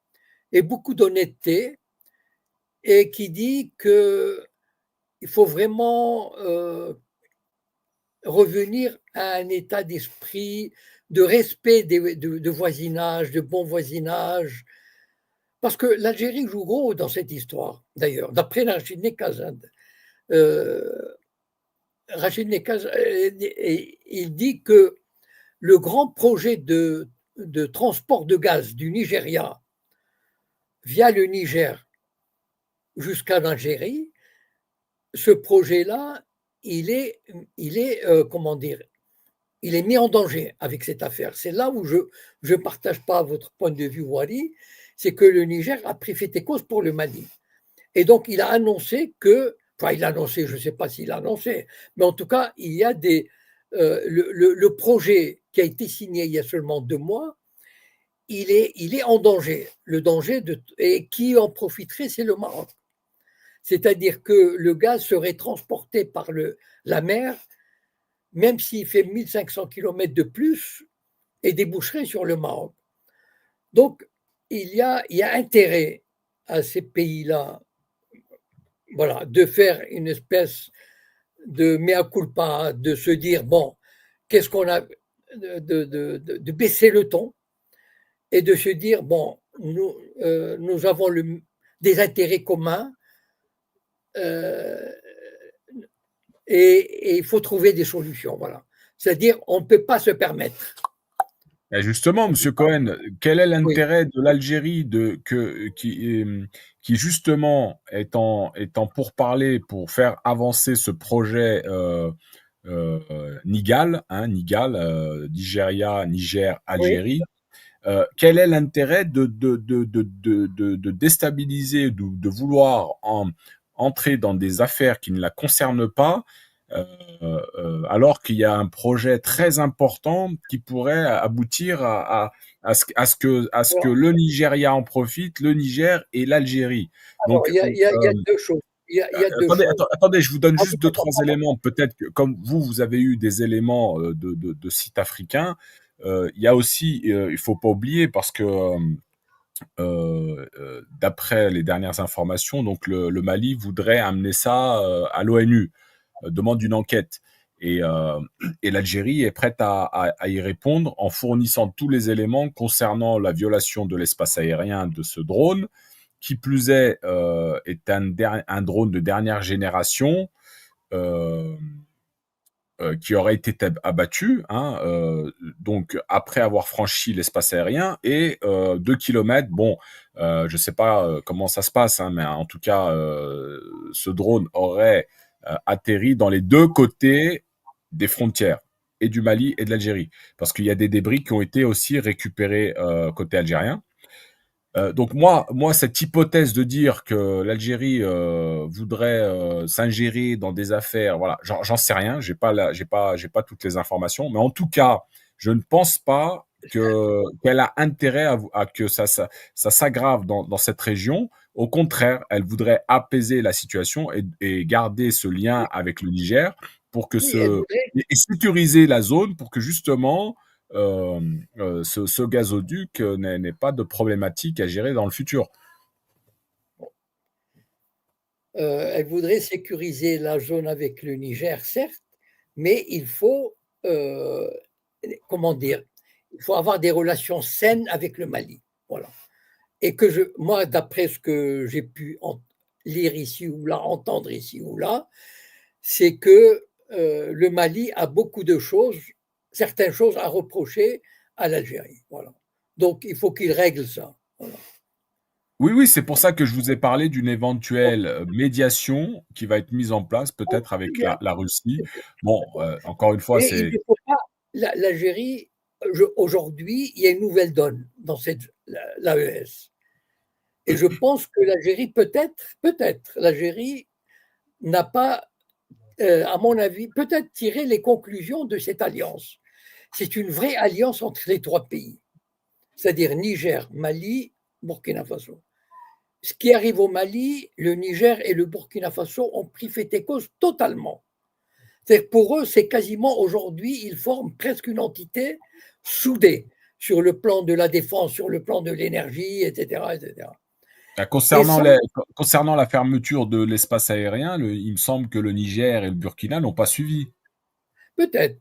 et beaucoup d'honnêteté, et qui dit qu'il faut vraiment revenir à un état d'esprit de respect de voisinage, de bon voisinage, parce que l'Algérie joue gros dans cette histoire, d'ailleurs, d'après Rachid Nekaz. Rachid Nekaz, il dit que le grand projet de transport de gaz du Nigeria via le Niger jusqu'à l'Algérie, ce projet-là, il est mis en danger avec cette affaire. C'est là où je ne partage pas votre point de vue, Wari, c'est que le Niger a pris fait et cause pour le Mali. Et donc, il a annoncé je ne sais pas s'il a annoncé, mais en tout cas, il y a le projet qui a été signé il y a seulement 2 mois, il est en danger. Le danger et qui en profiterait, c'est le Maroc. C'est-à-dire que le gaz serait transporté par la mer, même s'il fait 1500 km de plus, et déboucherait sur le Maroc. Donc, il y a intérêt à ces pays-là, voilà, de faire une espèce de mea culpa, de se dire, bon, qu'est-ce qu'on a, de baisser le ton et de se dire, bon, nous avons des intérêts communs, et il faut trouver des solutions, voilà. C'est-à-dire, on ne peut pas se permettre. Et justement, M. Cohen, quel est l'intérêt de l'Algérie qui justement est en pourparlers pour faire avancer ce projet Niger, Nigeria, Niger, Algérie? Oui. Quel est l'intérêt de déstabiliser, de vouloir entrer dans des affaires qui ne la concernent pas, alors qu'il y a un projet très important qui pourrait aboutir à ce que le Nigeria en profite, le Niger et l'Algérie. Donc, il y a 2 choses. Attendez, je vous donne juste 2-3 éléments. Peut-être que comme vous avez eu des éléments de sites africains, il y a aussi, il faut pas oublier parce que d'après les dernières informations, donc le Mali voudrait amener ça à l'ONU, demande une enquête. Et, euh, et l'Algérie est prête à y répondre en fournissant tous les éléments concernant la violation de l'espace aérien de ce drone, qui plus est un drone de dernière génération euh, qui aurait été abattu, hein, donc après avoir franchi l'espace aérien et 2 kilomètres. Bon, je sais pas comment ça se passe, hein, mais en tout cas, ce drone aurait atterri dans les deux côtés des frontières, et du Mali et de l'Algérie, parce qu'il y a des débris qui ont été aussi récupérés côté algérien. Donc moi, cette hypothèse de dire que l'Algérie voudrait s'ingérer dans des affaires, voilà, j'en sais rien, j'ai pas toutes les informations, mais en tout cas, je ne pense pas qu'elle a intérêt à que ça s'aggrave dans cette région. Au contraire, elle voudrait apaiser la situation et garder ce lien avec le Niger pour que Oui, elle voudrait. et sécuriser la zone pour que justement ce gazoduc n'ait pas de problématique à gérer dans le futur. Elle voudrait sécuriser la zone avec le Niger, certes, mais il faut, comment dire, il faut avoir des relations saines avec le Mali. Voilà. Et moi, d'après ce que j'ai pu lire ici ou là, entendre ici ou là, c'est que le Mali a beaucoup de choses, certaines choses à reprocher à l'Algérie. Voilà. Donc, il faut qu'il règle ça. Voilà. Oui, oui, c'est pour ça que je vous ai parlé d'une éventuelle médiation qui va être mise en place, peut-être avec la Russie. Bon, encore une fois, Mais il c'est... ne faut pas. L'Algérie, aujourd'hui, il y a une nouvelle donne dans l'AES. Et je pense que l'Algérie, peut-être, l'Algérie n'a pas, à mon avis, peut-être tiré les conclusions de cette alliance. C'est une vraie alliance entre les trois pays, c'est-à-dire Niger, Mali, Burkina Faso. Ce qui arrive au Mali, le Niger et le Burkina Faso ont pris fait et cause totalement. C'est-à-dire pour eux, c'est quasiment aujourd'hui, ils forment presque une entité soudée sur le plan de la défense, sur le plan de l'énergie, etc., etc. Et ça, Concernant la fermeture de l'espace aérien, il me semble que le Niger et le Burkina n'ont pas suivi. peut-être,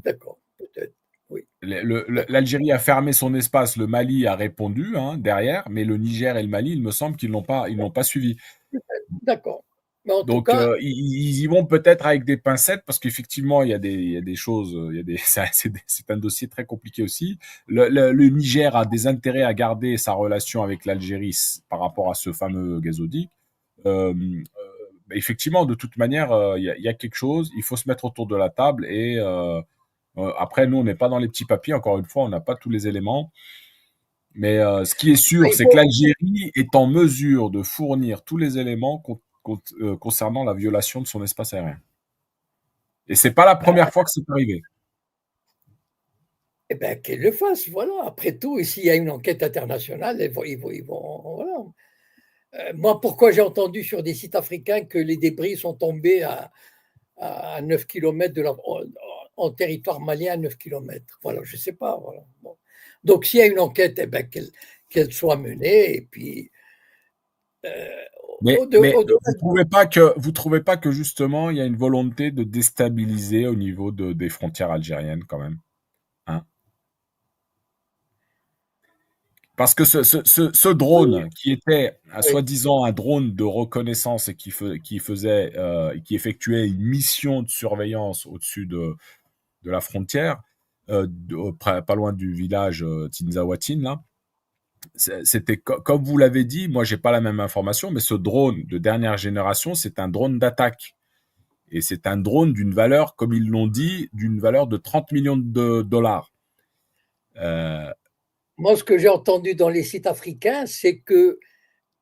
d'accord, peut-être, oui, d'accord, L'Algérie a fermé son espace, le Mali a répondu hein, derrière, mais le Niger et le Mali, il me semble qu'ils n'ont pas suivi. d'accord. Mais en tout Donc, cas, ils y vont peut-être avec des pincettes parce qu'effectivement, il y a des choses, c'est un dossier très compliqué aussi. Le Niger a des intérêts à garder sa relation avec l'Algérie par rapport à ce fameux gazoduc. Effectivement, de toute manière, il y a quelque chose. Il faut se mettre autour de la table et après, nous, on n'est pas dans les petits papiers. Encore une fois, on n'a pas tous les éléments. Mais ce qui est sûr, il c'est que faut, l'Algérie est en mesure de fournir tous les éléments concernant la violation de son espace aérien. Et c'est pas la première fois que c'est arrivé. eh ben, qu'elle le fasse, voilà. Après tout, s'il y a une enquête internationale, ils vont, voilà. Moi, pourquoi j'ai entendu sur des sites africains que les débris sont tombés à 9 km en territoire malien à 9 km. Voilà, je ne sais pas. Voilà. Bon. Donc, s'il y a une enquête, eh ben, qu'elle soit menée. Et puis, euh, Mais au-delà vous trouvez pas que justement il y a une volonté de déstabiliser au niveau des frontières algériennes quand même, hein? Parce que ce oui, drone qui était oui. soi-disant un drone de reconnaissance et qui effectuait une mission de surveillance au-dessus de la frontière, pas loin du village Tinzaouatine, là. C'était comme vous l'avez dit, moi j'ai pas la même information, mais ce drone de dernière génération, c'est un drone d'attaque. Et c'est un drone d'une valeur, comme ils l'ont dit, d'une valeur de 30 millions de dollars. Euh, Moi, ce que j'ai entendu dans les sites africains, c'est que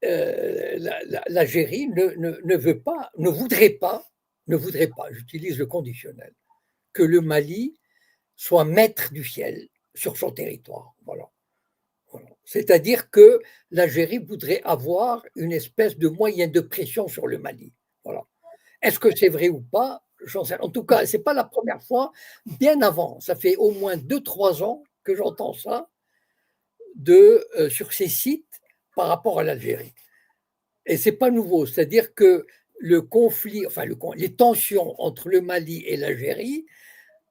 l'Algérie ne veut pas, ne voudrait pas, j'utilise le conditionnel, que le Mali soit maître du ciel sur son territoire. Voilà. Voilà. C'est-à-dire que l'Algérie voudrait avoir une espèce de moyen de pression sur le Mali. Voilà. Est-ce que c'est vrai ou pas? J'en sais. En tout cas, ce n'est pas la première fois. Bien avant, ça fait au moins 2-3 ans que j'entends ça sur ces sites par rapport à l'Algérie. Et c'est pas nouveau, c'est-à-dire que le conflit, enfin les tensions entre le Mali et l'Algérie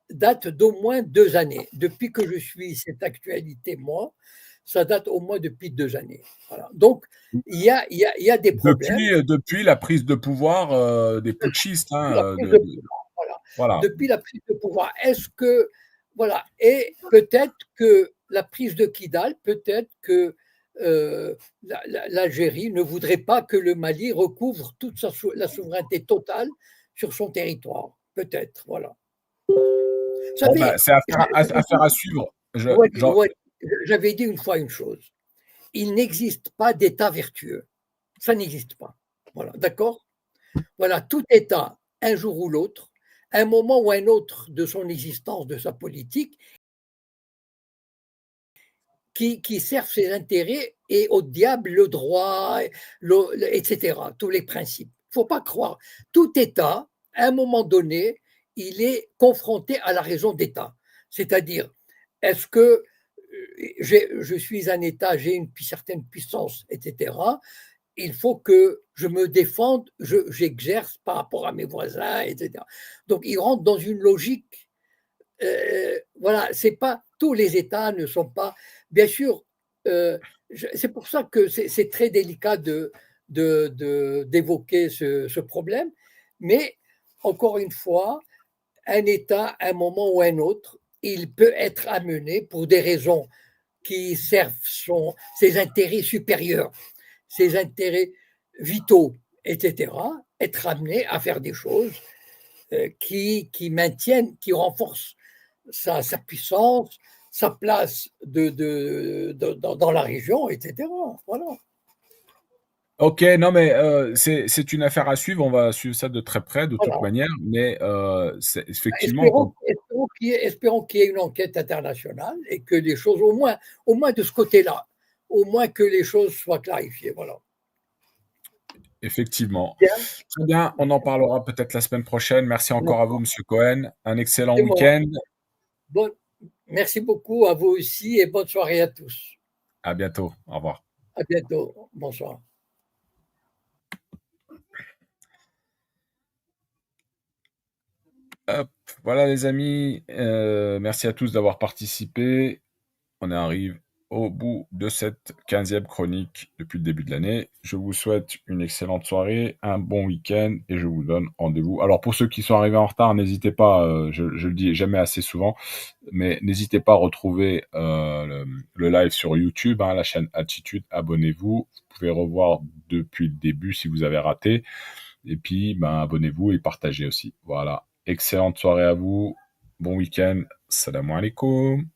datent d'au moins 2 années. Depuis que je suis cette actualité, moi, ça date au moins depuis 2 années. Voilà. Donc, il y a des problèmes. Depuis la prise de pouvoir des putschistes. Depuis la prise de pouvoir, voilà. Voilà. Depuis la prise de pouvoir. Est-ce que, voilà, et peut-être que la prise de Kidal, peut-être que l'Algérie ne voudrait pas que le Mali recouvre toute la souveraineté totale sur son territoire. Peut-être, voilà. Vous savez, bah, c'est affaire à suivre. J'avais dit une fois une chose. Il n'existe pas d'État vertueux. Ça n'existe pas. Voilà, d'accord? Voilà, tout État, un jour ou l'autre, un moment ou un autre de son existence, de sa politique, qui servent ses intérêts et au diable le droit, etc., tous les principes. Il ne faut pas croire. Tout État, à un moment donné, il est confronté à la raison d'État. C'est-à-dire, est-ce que je suis un État, j'ai une certaine puissance, etc. Il faut que je me défende, j'exerce par rapport à mes voisins, etc. Donc, il rentre dans une logique. Voilà, c'est pas tous les États ne sont pas. Bien sûr, c'est pour ça que c'est très délicat d'évoquer ce problème. Mais encore une fois, un État, à un moment ou un autre, il peut être amené pour des raisons qui servent ses intérêts supérieurs, ses intérêts vitaux, etc., être amené à faire des choses qui maintiennent, qui renforcent sa puissance, sa place dans la région, etc. Voilà. Ok, non mais c'est une affaire à suivre. On va suivre ça de très près de toute manière. Mais effectivement, espérons qu'il y ait une enquête internationale et que les choses, au moins de ce côté-là, au moins que les choses soient clarifiées. Voilà. effectivement. Bien. Très bien, on en parlera peut-être la semaine prochaine. Merci encore à vous, Monsieur Cohen. Un excellent C'est moi. week-end. Bon, merci beaucoup à vous aussi et bonne soirée à tous. À bientôt. Au revoir. À bientôt. Bonsoir. Hop, voilà les amis. Merci à tous d'avoir participé. On arrive au bout de cette 15e chronique depuis le début de l'année. Je vous souhaite une excellente soirée, un bon week-end et je vous donne rendez-vous. Alors pour ceux qui sont arrivés en retard, n'hésitez pas, je le dis jamais assez souvent, mais n'hésitez pas à retrouver le live sur YouTube, la chaîne Attitude, abonnez-vous. Vous pouvez revoir depuis le début si vous avez raté. Et puis, abonnez-vous et partagez aussi. Voilà. Excellente soirée à vous. Bon week-end. Salam alaikum.